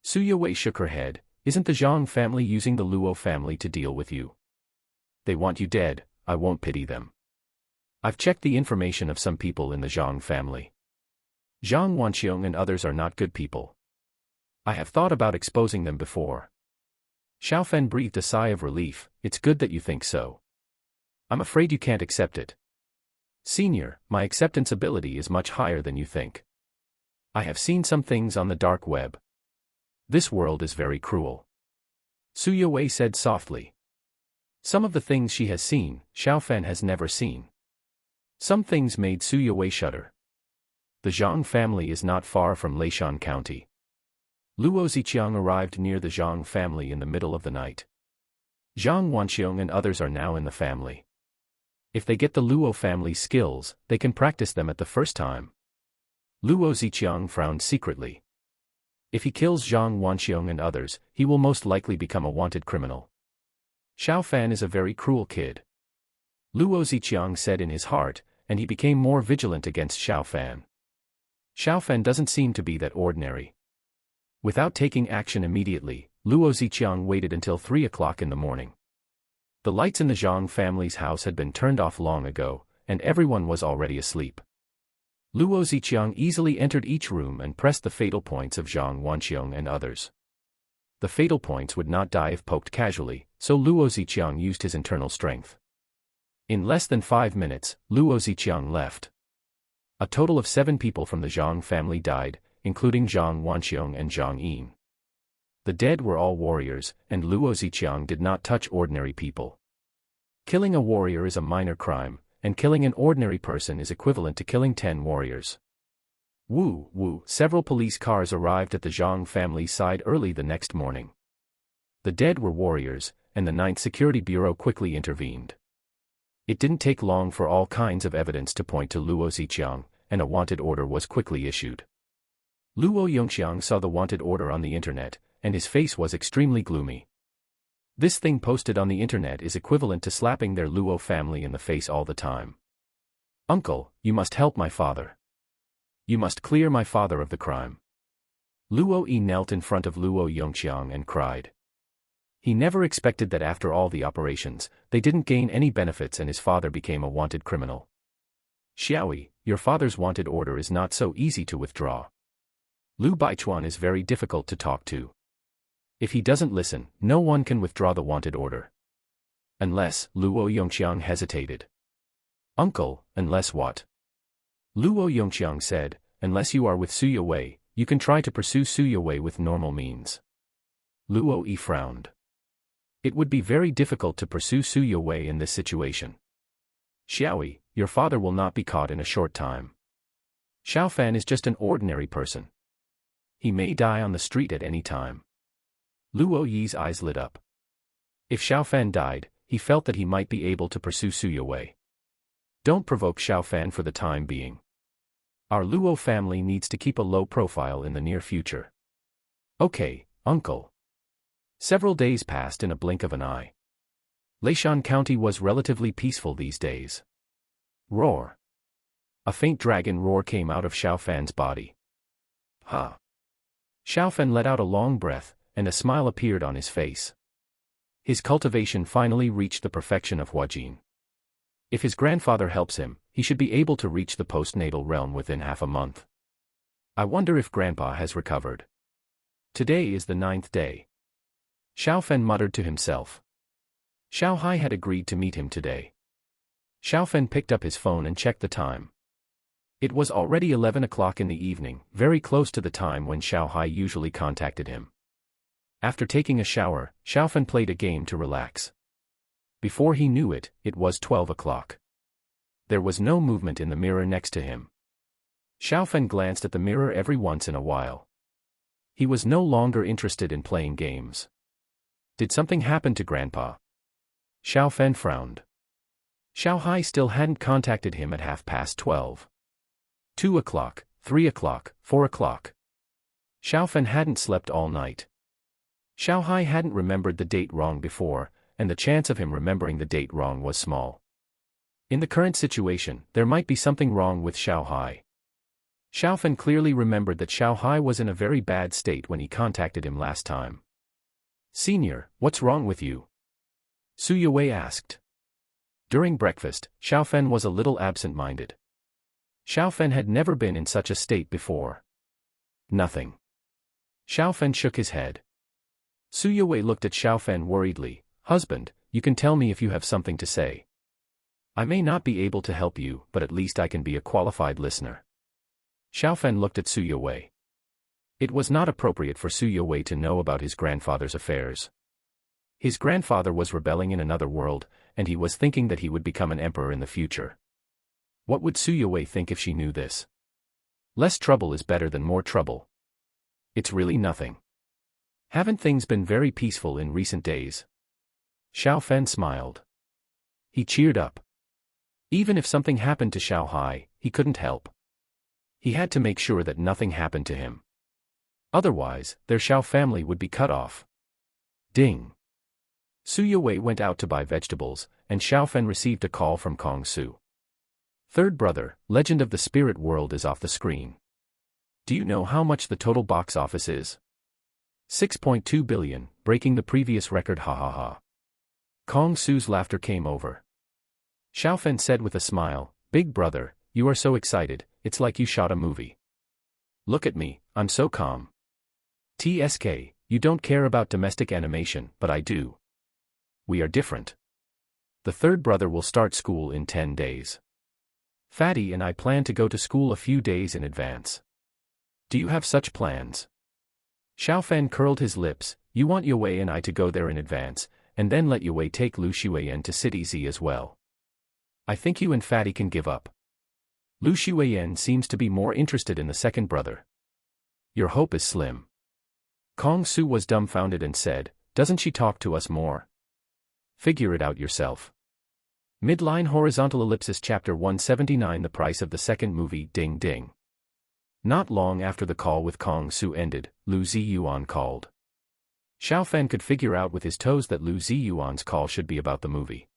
Su Yowei shook her head. Isn't the Zhang family using the Luo family to deal with you? They want you dead, I won't pity them. I've checked the information of some people in the Zhang family. Zhang Wanxiong and others are not good people. I have thought about exposing them before. Xiao Fan breathed a sigh of relief. It's good that you think so. I'm afraid you can't accept it. Senior, my acceptance ability is much higher than you think. I have seen some things on the dark web. This world is very cruel. Su Yowei said softly. Some of the things she has seen, Xiao Fan has never seen. Some things made Su Yowei shudder. The Zhang family is not far from Leishan County. Luo Ziqiang arrived near the Zhang family in the middle of the night. Zhang Wanxiong and others are now in the family. If they get the Luo family's skills, they can practice them at the first time. Luo Ziqiang frowned secretly. If he kills Zhang Wanxiong and others, he will most likely become a wanted criminal. Xiao Fan is a very cruel kid. Luo Ziqiang said in his heart, and he became more vigilant against Xiao Fan. Xiao Fan doesn't seem to be that ordinary. Without taking action immediately, Luo Ziqiang waited until 3 o'clock in the morning. The lights in the Zhang family's house had been turned off long ago, and everyone was already asleep. Luo Ziqiang easily entered each room and pressed the fatal points of Zhang Wanqiong and others. The fatal points would not die if poked casually, so Luo Ziqiang used his internal strength. In less than 5 minutes, Luo Ziqiang left. A total of 7 people from the Zhang family died, including Zhang Wanqiong and Zhang Yin. The dead were all warriors, and Luo Ziqiang did not touch ordinary people. Killing a warrior is a minor crime, and killing an ordinary person is equivalent to killing 10 warriors. Woo! Several police cars arrived at the Zhang family's side early the next morning. The dead were warriors, and the 9th Security Bureau quickly intervened. It didn't take long for all kinds of evidence to point to Luo Ziqiang, and a wanted order was quickly issued. Luo Yongxiang saw the wanted order on the internet, and his face was extremely gloomy. This thing posted on the internet is equivalent to slapping their Luo family in the face all the time. Uncle, you must help my father. You must clear my father of the crime. Luo Yi knelt in front of Luo Yongxiang and cried. He never expected that after all the operations, they didn't gain any benefits and his father became a wanted criminal. Xiaoyi, your father's wanted order is not so easy to withdraw. Lu Baichuan is very difficult to talk to. If he doesn't listen, no one can withdraw the wanted order. Unless, Luo Yongxiang hesitated. Uncle, unless what? Luo Yongxiang said, unless you are with Su Yowei, you can try to pursue Su Yowei with normal means. Luo Yi frowned. It would be very difficult to pursue Su Yowei in this situation. Xiaoyi, your father will not be caught in a short time. Xiaofan is just an ordinary person. He may die on the street at any time. Luo Yi's eyes lit up. If Xiaofan died, he felt that he might be able to pursue Su Yowei. Don't provoke Xiaofan for the time being. Our Luo family needs to keep a low profile in the near future. Okay, uncle. Several days passed in a blink of an eye. Leishan County was relatively peaceful these days. Roar. A faint dragon roar came out of Xiaofan's body. Ha. Xiaofan let out a long breath, and a smile appeared on his face. His cultivation finally reached the perfection of Huajin. If his grandfather helps him, he should be able to reach the postnatal realm within half a month. I wonder if Grandpa has recovered. Today is the 9th day. Xiaofan muttered to himself. Xiao Hai had agreed to meet him today. Xiaofan picked up his phone and checked the time. It was already 11 o'clock in the evening, very close to the time when Xiao Hai usually contacted him. After taking a shower, Xiaofan played a game to relax. Before he knew it, it was 12 o'clock. There was no movement in the mirror next to him. Xiaofan glanced at the mirror every once in a while. He was no longer interested in playing games. Did something happen to Grandpa? Xiaofan frowned. Xiao Hai still hadn't contacted him at 12:30. 2 o'clock, 3 o'clock, 4 o'clock. Xiaofan hadn't slept all night. Xiao Hai hadn't remembered the date wrong before, and the chance of him remembering the date wrong was small. In the current situation, there might be something wrong with Xiao Hai. Xiaofan clearly remembered that Xiao Hai was in a very bad state when he contacted him last time. Senior, what's wrong with you? Su Yowei asked. During breakfast, Xiaofan was a little absent-minded. Xiaofan had never been in such a state before. Nothing. Xiaofan shook his head. Su Yowei looked at Xiaofan worriedly. Husband, you can tell me if you have something to say. I may not be able to help you, but at least I can be a qualified listener. Xiaofan looked at Su Yowei. It was not appropriate for Su Yowei to know about his grandfather's affairs. His grandfather was rebelling in another world, and he was thinking that he would become an emperor in the future. What would Su Yowei think if she knew this? Less trouble is better than more trouble. It's really nothing. Haven't things been very peaceful in recent days? Xiaofan smiled. He cheered up. Even if something happened to Xiao Hai, he couldn't help. He had to make sure that nothing happened to him. Otherwise, their Xiao family would be cut off. Ding. Su Yowei went out to buy vegetables, and Xiaofan received a call from Kong Su. Third brother, Legend of the Spirit World is off the screen. Do you know how much the total box office is? 6.2 billion, breaking the previous record, ha ha ha. Kong Su's laughter came over. Xiaofen said with a smile, "Big brother, you are so excited, it's like you shot a movie. Look at me, I'm so calm. TSK, you don't care about domestic animation, but I do. We are different. The third brother will start school in 10 days. Fatty and I plan to go to school a few days in advance. Do you have such plans?" Xiaofen curled his lips. "You want Yue and I to go there in advance, and then let Yue take Lu Xuyen to City Z as well. I think you and Fatty can give up. Lu Xuyen seems to be more interested in the second brother. Your hope is slim." Kong Su was dumbfounded and said, "Doesn't she talk to us more? Figure it out yourself." Midline horizontal ellipsis chapter 179. The price of the second movie, ding ding. Not long after the call with Kong Su ended, Lu Ziyuan called. Xiaofen could figure out with his toes that Lu Ziyuan's call should be about the movie.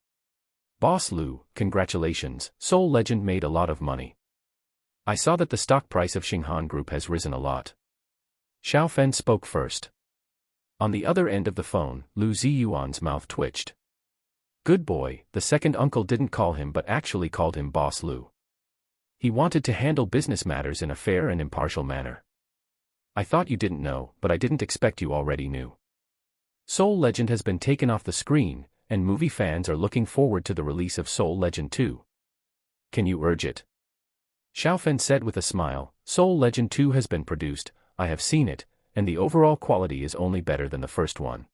"Boss Lu, congratulations, Soul Legend made a lot of money. I saw that the stock price of Xinghan Group has risen a lot." Xiaofen spoke first. On the other end of the phone, Lu Ziyuan's mouth twitched. Good boy, the second uncle didn't call him but actually called him Boss Lu. He wanted to handle business matters in a fair and impartial manner. I thought you didn't know, but I didn't expect you already knew. Soul Legend has been taken off the screen, and movie fans are looking forward to the release of Soul Legend 2. Can you urge it? Xiaofen said with a smile, Soul Legend 2 has been produced, I have seen it, and the overall quality is only better than the first one.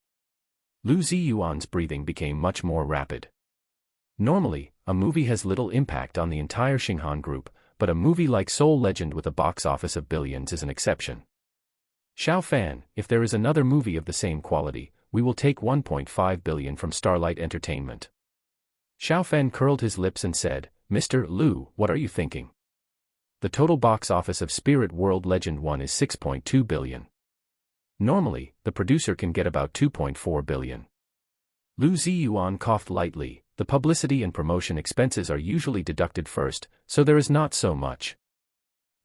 Lu Ziyuan's breathing became much more rapid. Normally, a movie has little impact on the entire Xinghan Group, but a movie like Soul Legend with a box office of billions is an exception. Xiaofen, if there is another movie of the same quality, we will take 1.5 billion from Starlight Entertainment. Xiaofen curled his lips and said, Mr. Lu, what are you thinking? The total box office of Spirit World Legend 1 is 6.2 billion. Normally, the producer can get about 2.4 billion. Lu Ziyuan coughed lightly. The publicity and promotion expenses are usually deducted first, so there is not so much.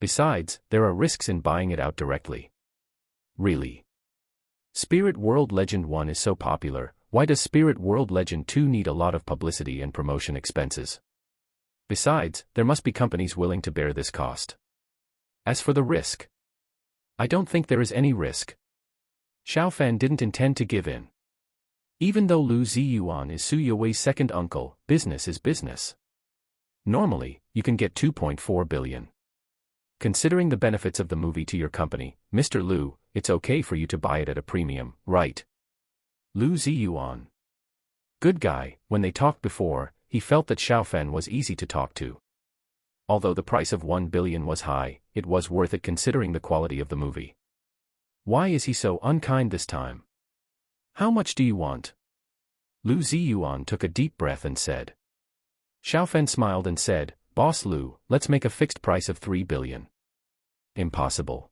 Besides, there are risks in buying it out directly. Really? Spirit World Legend 1 is so popular, why does Spirit World Legend 2 need a lot of publicity and promotion expenses? Besides, there must be companies willing to bear this cost. As for the risk, I don't think there is any risk. Xiaofen didn't intend to give in. Even though Lu Ziyuan is Su Yuwei's second uncle, business is business. Normally, you can get 2.4 billion. Considering the benefits of the movie to your company, Mr. Lu, it's okay for you to buy it at a premium, right? Lu Ziyuan. Good guy. When they talked before, he felt that Xiaofen was easy to talk to. Although the price of 1 billion was high, it was worth it considering the quality of the movie. Why is he so unkind this time? How much do you want? Lu Ziyuan took a deep breath and said. Xiaofen smiled and said, Boss Lu, let's make a fixed price of 3 billion. Impossible.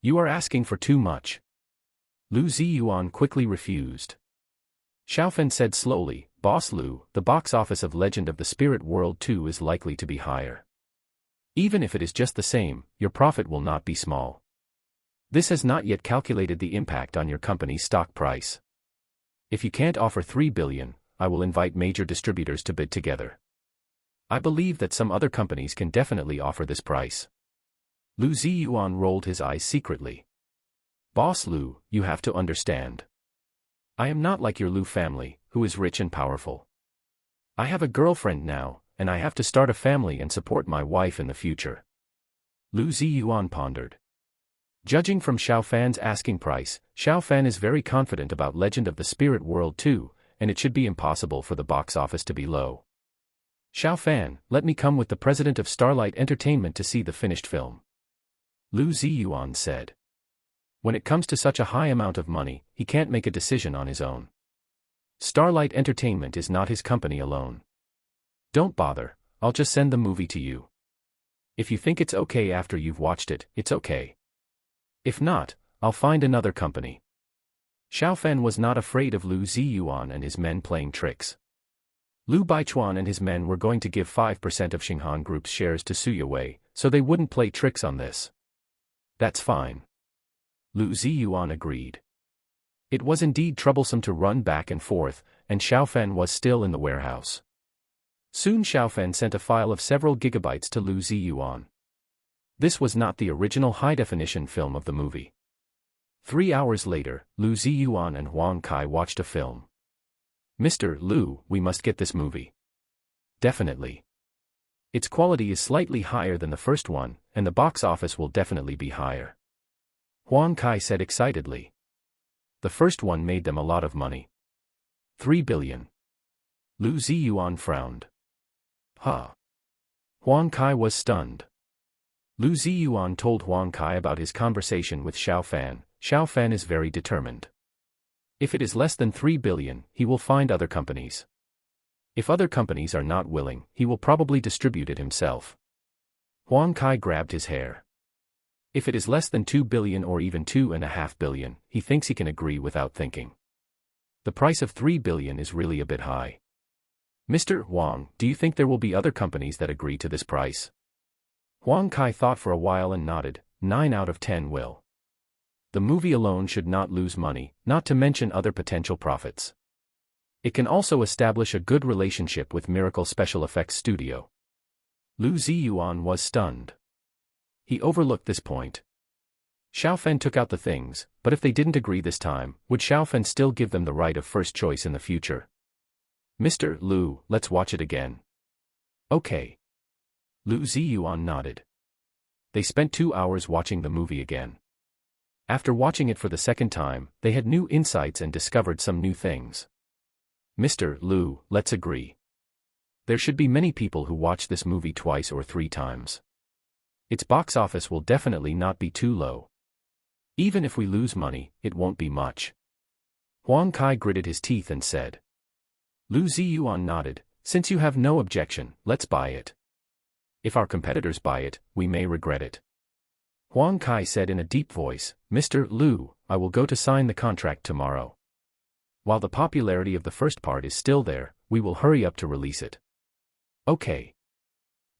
You are asking for too much. Lu Ziyuan quickly refused. Xiaofen said slowly, Boss Lu, the box office of Legend of the Spirit World 2 is likely to be higher. Even if it is just the same, your profit will not be small. This has not yet calculated the impact on your company's stock price. If you can't offer 3 billion, I will invite major distributors to bid together. I believe that some other companies can definitely offer this price. Lu Ziyuan rolled his eyes secretly. Boss Lu, you have to understand. I am not like your Lu family, who is rich and powerful. I have a girlfriend now, and I have to start a family and support my wife in the future. Lu Ziyuan pondered. Judging from Xiaofen's asking price, Xiaofen is very confident about Legend of the Spirit World 2, and it should be impossible for the box office to be low. Xiaofen, let me come with the president of Starlight Entertainment to see the finished film. Lu Ziyuan said. When it comes to such a high amount of money, he can't make a decision on his own. Starlight Entertainment is not his company alone. Don't bother, I'll just send the movie to you. If you think it's okay after you've watched it, it's okay. If not, I'll find another company. Xiaofen was not afraid of Lu Ziyuan and his men playing tricks. Lu Baichuan and his men were going to give 5% of Xinghan Group's shares to Su Yuwei, so they wouldn't play tricks on this. That's fine. Lu Ziyuan agreed. It was indeed troublesome to run back and forth, and Xiaofen was still in the warehouse. Soon Xiaofen sent a file of several gigabytes to Lu Ziyuan. This was not the original high-definition film of the movie. 3 hours later, Lu Ziyuan and Huang Kai watched a film. "Mr. Lu, we must get this movie." "Definitely. Its quality is slightly higher than the first one, and the box office will definitely be higher," Huang Kai said excitedly. "The first one made them a lot of money. 3 billion. Lu Ziyuan frowned. "Huh." Huang Kai was stunned. Lu Ziyuan told Huang Kai about his conversation with Xiaofen. Xiaofen is very determined. If it is less than 3 billion, he will find other companies. If other companies are not willing, he will probably distribute it himself. Huang Kai grabbed his hair. If it is less than 2 billion or even 2.5 billion, he thinks he can agree without thinking. The price of 3 billion is really a bit high. "Mr. Huang, do you think there will be other companies that agree to this price?" Huang Kai thought for a while and nodded. 9 out of 10 will. The movie alone should not lose money, not to mention other potential profits. It can also establish a good relationship with Miracle Special Effects Studio. Lu Ziyuan was stunned. He overlooked this point. Xiaofen took out the things, but if they didn't agree this time, would Xiaofen still give them the right of first choice in the future? "Mr. Lu, let's watch it again." "Okay." Lu Ziyuan nodded. They spent 2 hours watching the movie again. After watching it for the second time, they had new insights and discovered some new things. "Mr. Lu, let's agree. There should be many people who watch this movie twice or 3 times. Its box office will definitely not be too low. Even if we lose money, it won't be much." Huang Kai gritted his teeth and said. Lu Ziyuan nodded. "Since you have no objection, let's buy it. If our competitors buy it, we may regret it." Huang Kai said in a deep voice, "Mr. Lu, I will go to sign the contract tomorrow. While the popularity of the first part is still there, we will hurry up to release it." "Okay."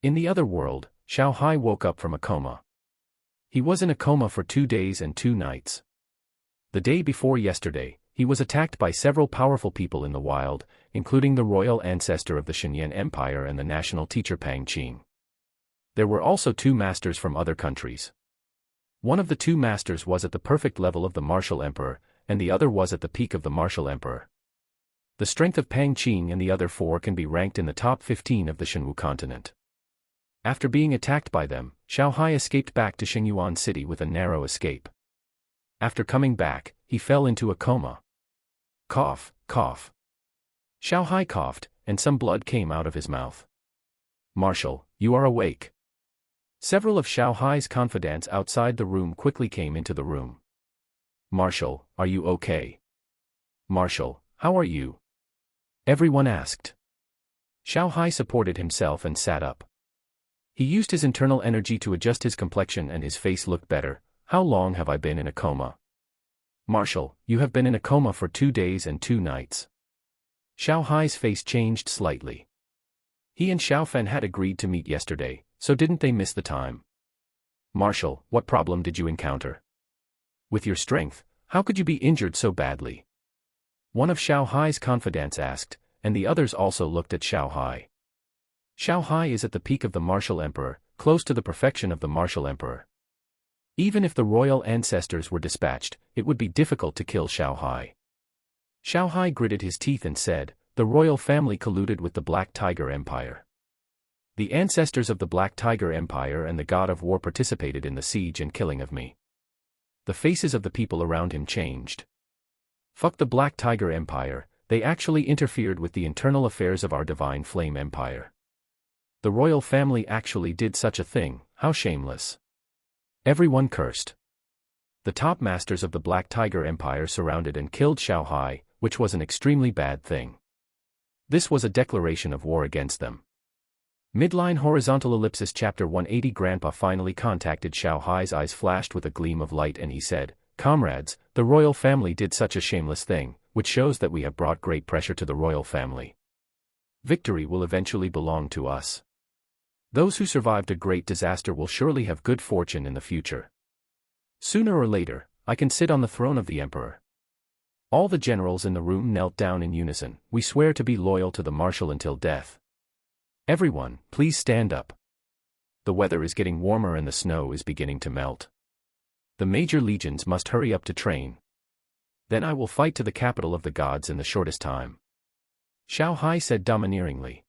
In the other world, Xiao Hai woke up from a coma. He was in a coma for 2 days and 2 nights. The day before yesterday, he was attacked by several powerful people in the wild, including the royal ancestor of the Shenyan Empire and the national teacher Pang Qing. There were also 2 masters from other countries. One of the 2 masters was at the perfect level of the martial emperor, and the other was at the peak of the martial emperor. The strength of Pang Qing and the other 4 can be ranked in the top 15 of the Shenwu continent. After being attacked by them, Xiao Hai escaped back to Xingyuan City with a narrow escape. After coming back, he fell into a coma. Cough, cough. Xiao Hai coughed, and some blood came out of his mouth. "Marshal, you are awake." Several of Xiao Hai's confidants outside the room quickly came into the room. "Marshal, are you okay?" "Marshal, how are you?" everyone asked. Xiao Hai supported himself and sat up. He used his internal energy to adjust his complexion and his face looked better. "How long have I been in a coma?" "Marshal, you have been in a coma for 2 days and 2 nights. Xiao Hai's face changed slightly. He and Xiaofen had agreed to meet yesterday, so didn't they miss the time? "Marshal, what problem did you encounter? With your strength, how could you be injured so badly?" One of Xiao Hai's confidants asked, and the others also looked at Xiao Hai. Xiao Hai is at the peak of the martial emperor, close to the perfection of the martial emperor. Even if the royal ancestors were dispatched, it would be difficult to kill Xiao Hai. Xiao Hai gritted his teeth and said, "The royal family colluded with the Black Tiger Empire. The ancestors of the Black Tiger Empire and the God of War participated in the siege and killing of me." The faces of the people around him changed. "Fuck the Black Tiger Empire, they actually interfered with the internal affairs of our Divine Flame Empire. The royal family actually did such a thing, how shameless." Everyone cursed. The top masters of the Black Tiger Empire surrounded and killed Xiao Hai, which was an extremely bad thing. This was a declaration of war against them. Midline horizontal ellipsis chapter 180. Grandpa finally contacted Xiao Hai's eyes flashed with a gleam of light and he said, "Comrades, the royal family did such a shameless thing, which shows that we have brought great pressure to the royal family. Victory will eventually belong to us. Those who survived a great disaster will surely have good fortune in the future. Sooner or later, I can sit on the throne of the emperor. All the generals in the room knelt down in unison. We swear to be loyal to the marshal until death. Everyone, please stand up. The weather is getting warmer and the snow is beginning to melt. The major legions must hurry up to train. Then I will fight to the capital of the gods in the shortest time. Xiao Hai said domineeringly.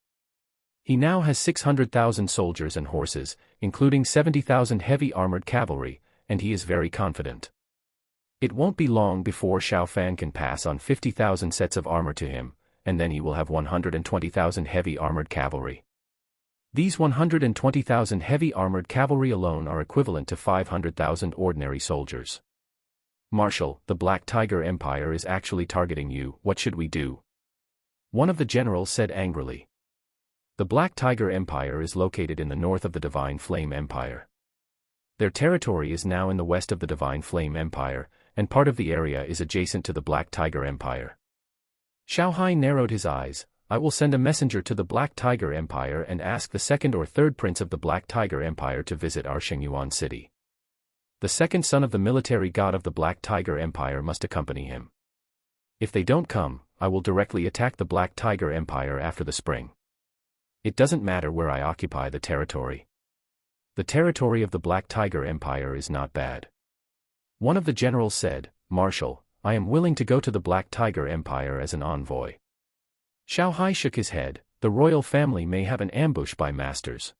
He now has 600,000 soldiers and horses, including 70,000 heavy armored cavalry, and he is very confident. It won't be long before Xiao Fan can pass on 50,000 sets of armor to him, and then he will have 120,000 heavy armored cavalry. These 120,000 heavy armored cavalry alone are equivalent to 500,000 ordinary soldiers. Marshal, the Black Tiger Empire is actually targeting you. What should we do? One of the generals said angrily. The Black Tiger Empire is located in the north of the Divine Flame Empire. Their territory is now in the west of the Divine Flame Empire, and part of the area is adjacent to the Black Tiger Empire. Xiao Hai narrowed his eyes. I will send a messenger to the Black Tiger Empire and ask the second or third prince of the Black Tiger Empire to visit our Shengyuan city. The second son of the military god of the Black Tiger Empire must accompany him. If they don't come, I will directly attack the Black Tiger Empire after the spring. It doesn't matter where I occupy the territory. The territory of the Black Tiger Empire is not bad. One of the generals said, Marshal, I am willing to go to the Black Tiger Empire as an envoy. Xiao Hai shook his head. The royal family may have an ambush by masters.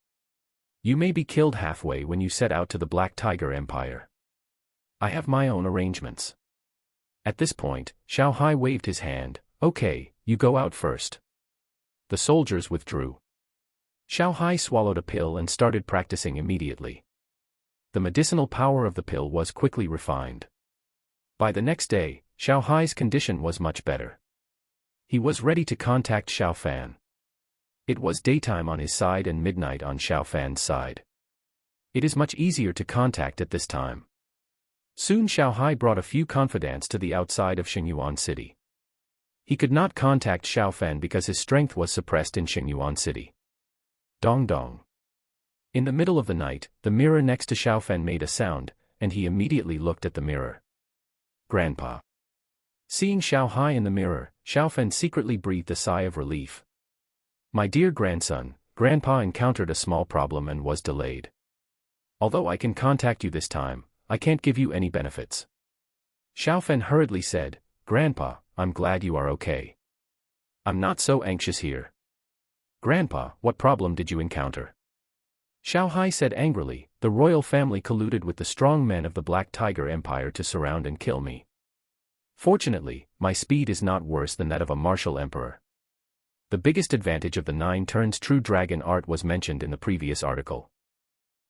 You may be killed halfway when you set out to the Black Tiger Empire. I have my own arrangements. At this point, Xiao Hai waved his hand. Okay, you go out first. The soldiers withdrew. Xiao Hai swallowed a pill and started practicing immediately. The medicinal power of the pill was quickly refined. By the next day, Xiao Hai's condition was much better. He was ready to contact Xiao Fan. It was daytime on his side and midnight on Xiao Fan's side. It is much easier to contact at this time. Soon Xiao Hai brought a few confidants to the outside of Shengyuan city. He could not contact Xiao Fan because his strength was suppressed in Shengyuan city. Dong dong. In the middle of the night, the mirror next to Xiao Fan made a sound, and he immediately looked at the mirror. Grandpa. Seeing Xiao Hai in the mirror, Xiao Fan secretly breathed a sigh of relief. My dear grandson, Grandpa encountered a small problem and was delayed. Although I can contact you this time, I can't give you any benefits. Xiao Fan hurriedly said, Grandpa, I'm glad you are okay. I'm not so anxious here. Grandpa, what problem did you encounter? Xiao Hai said angrily, the royal family colluded with the strong men of the Black Tiger Empire to surround and kill me. Fortunately, my speed is not worse than that of a martial emperor. The biggest advantage of the 9 turns true dragon art was mentioned in the previous article.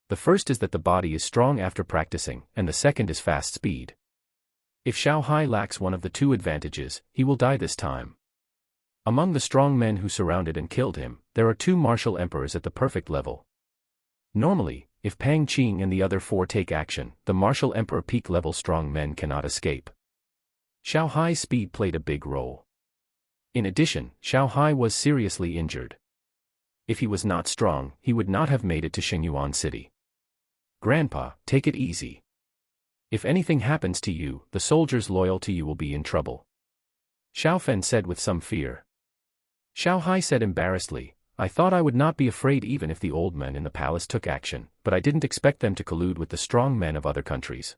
The first is that the body is strong after practicing, and the second is fast speed. If Xiao Hai lacks one of the two advantages, he will die this time. Among the strong men who surrounded and killed him, there are 2 martial emperors at the perfect level. Normally, if Pang Qing and the other 4 take action, the martial emperor peak level strong men cannot escape. Xiao Hai's speed played a big role. In addition, Xiao Hai was seriously injured. If he was not strong, he would not have made it to Shengyuan city. Grandpa, take it easy. If anything happens to you, the soldiers loyal to you will be in trouble. Xiao Fan said with some fear. Xiao Hai said embarrassedly, I thought I would not be afraid even if the old men in the palace took action, but I didn't expect them to collude with the strong men of other countries.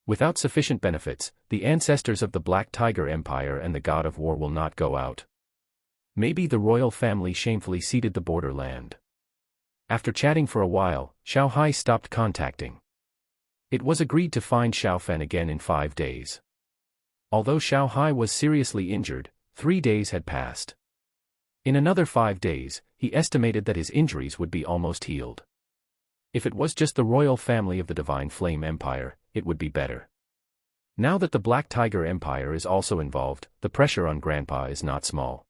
Without sufficient benefits, the ancestors of the Black Tiger Empire and the God of War will not go out. Maybe the royal family shamefully ceded the borderland. After chatting for a while, Xiao Hai stopped contacting. It was agreed to find Xiao Fan again in 5 days. Although Xiao Hai was seriously injured, 3 days had passed. In another 5 days, he estimated that his injuries would be almost healed. If it was just the royal family of the Divine Flame Empire, it would be better. Now that the Black Tiger Empire is also involved, the pressure on Grandpa is not small.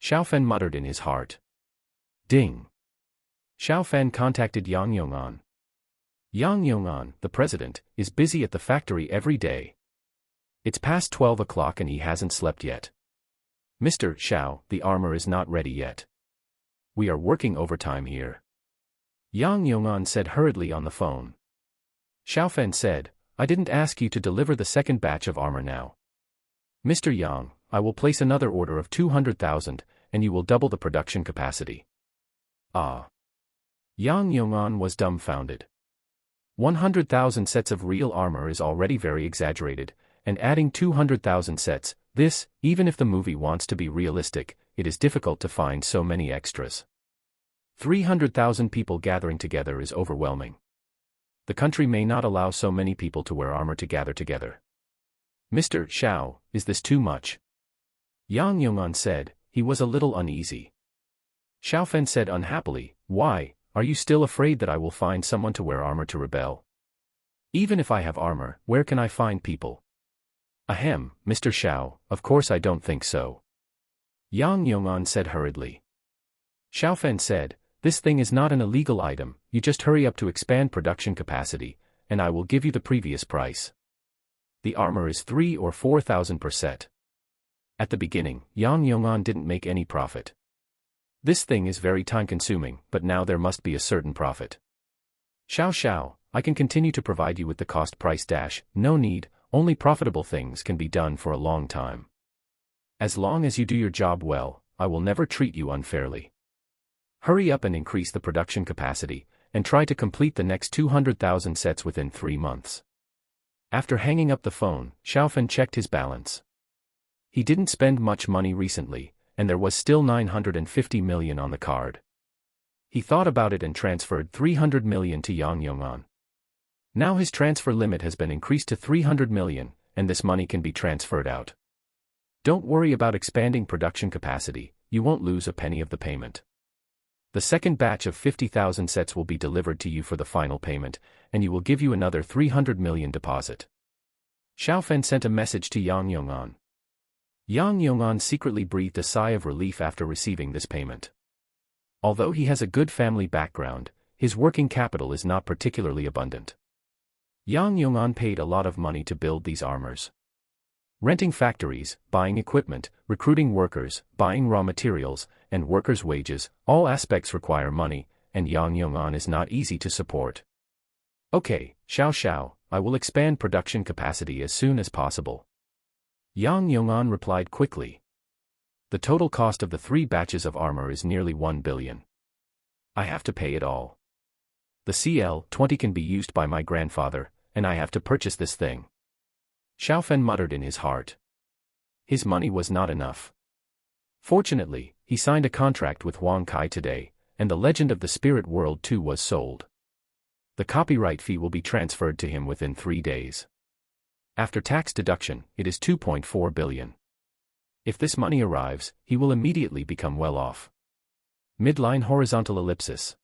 Xiao Fan muttered in his heart. Ding. Xiao Fan contacted Yang Yong'an. Yang Yong'an, the president, is busy at the factory every day. It's past 12 o'clock and he hasn't slept yet. Mr. Xiao, the armor is not ready yet. We are working overtime here. Yang Yong'an said hurriedly on the phone. Xiao Fan said, I didn't ask you to deliver the second batch of armor now. Mr. Yang, I will place another order of 200,000, and you will double the production capacity. Ah. Yang Yong'an was dumbfounded. 100,000 sets of real armor is already very exaggerated, and adding 200,000 sets, this, even if the movie wants to be realistic, it is difficult to find so many extras. 300,000 people gathering together is overwhelming. The country may not allow so many people to wear armor to gather together. Mr. Xiao, is this too much? Yang Yong'an said. He was a little uneasy. Xiaofen said unhappily, why, are you still afraid that I will find someone to wear armor to rebel? Even if I have armor, where can I find people? Ahem, Mr. Xiao, of course I don't think so. Yang Yong'an said hurriedly. Xiaofen said, this thing is not an illegal item, you just hurry up to expand production capacity, and I will give you the previous price. The armor is 3,000 or 4,000 per set. At the beginning, Yang Yong'an didn't make any profit. This thing is very time-consuming, but now there must be a certain profit. Xiao, I can continue to provide you with the cost price dash, no need, only profitable things can be done for a long time. As long as you do your job well, I will never treat you unfairly. Hurry up and increase the production capacity, and try to complete the next 200,000 sets within 3 months. After hanging up the phone, Xiaofen checked his balance. He didn't spend much money recently, and there was still 950 million on the card. He thought about it and transferred 300 million to Yang Yong'an. Now his transfer limit has been increased to 300 million, and this money can be transferred out. Don't worry about expanding production capacity, you won't lose a penny of the payment. The second batch of 50,000 sets will be delivered to you for the final payment, and you will give you another 300 million deposit. Xiaofen sent a message to Yang Yong'an. Yang Yong'an secretly breathed a sigh of relief after receiving this payment. Although he has a good family background, his working capital is not particularly abundant. Yang Yong'an paid a lot of money to build these armors. Renting factories, buying equipment, recruiting workers, buying raw materials, and workers' wages, all aspects require money, and Yang Yong'an is not easy to support. Okay, Xiao, I will expand production capacity as soon as possible. Yang Yong'an replied quickly. The total cost of the 3 batches of armor is nearly 1 billion. I have to pay it all. The CL-20 can be used by my grandfather, and I have to purchase this thing. Xiaofen muttered in his heart. His money was not enough. Fortunately, he signed a contract with Huang Kai today, and The Legend of the Spirit World 2 was sold. The copyright fee will be transferred to him within 3 days. After tax deduction, it is 2.4 billion. If this money arrives, he will immediately become well off. Midline horizontal ellipsis.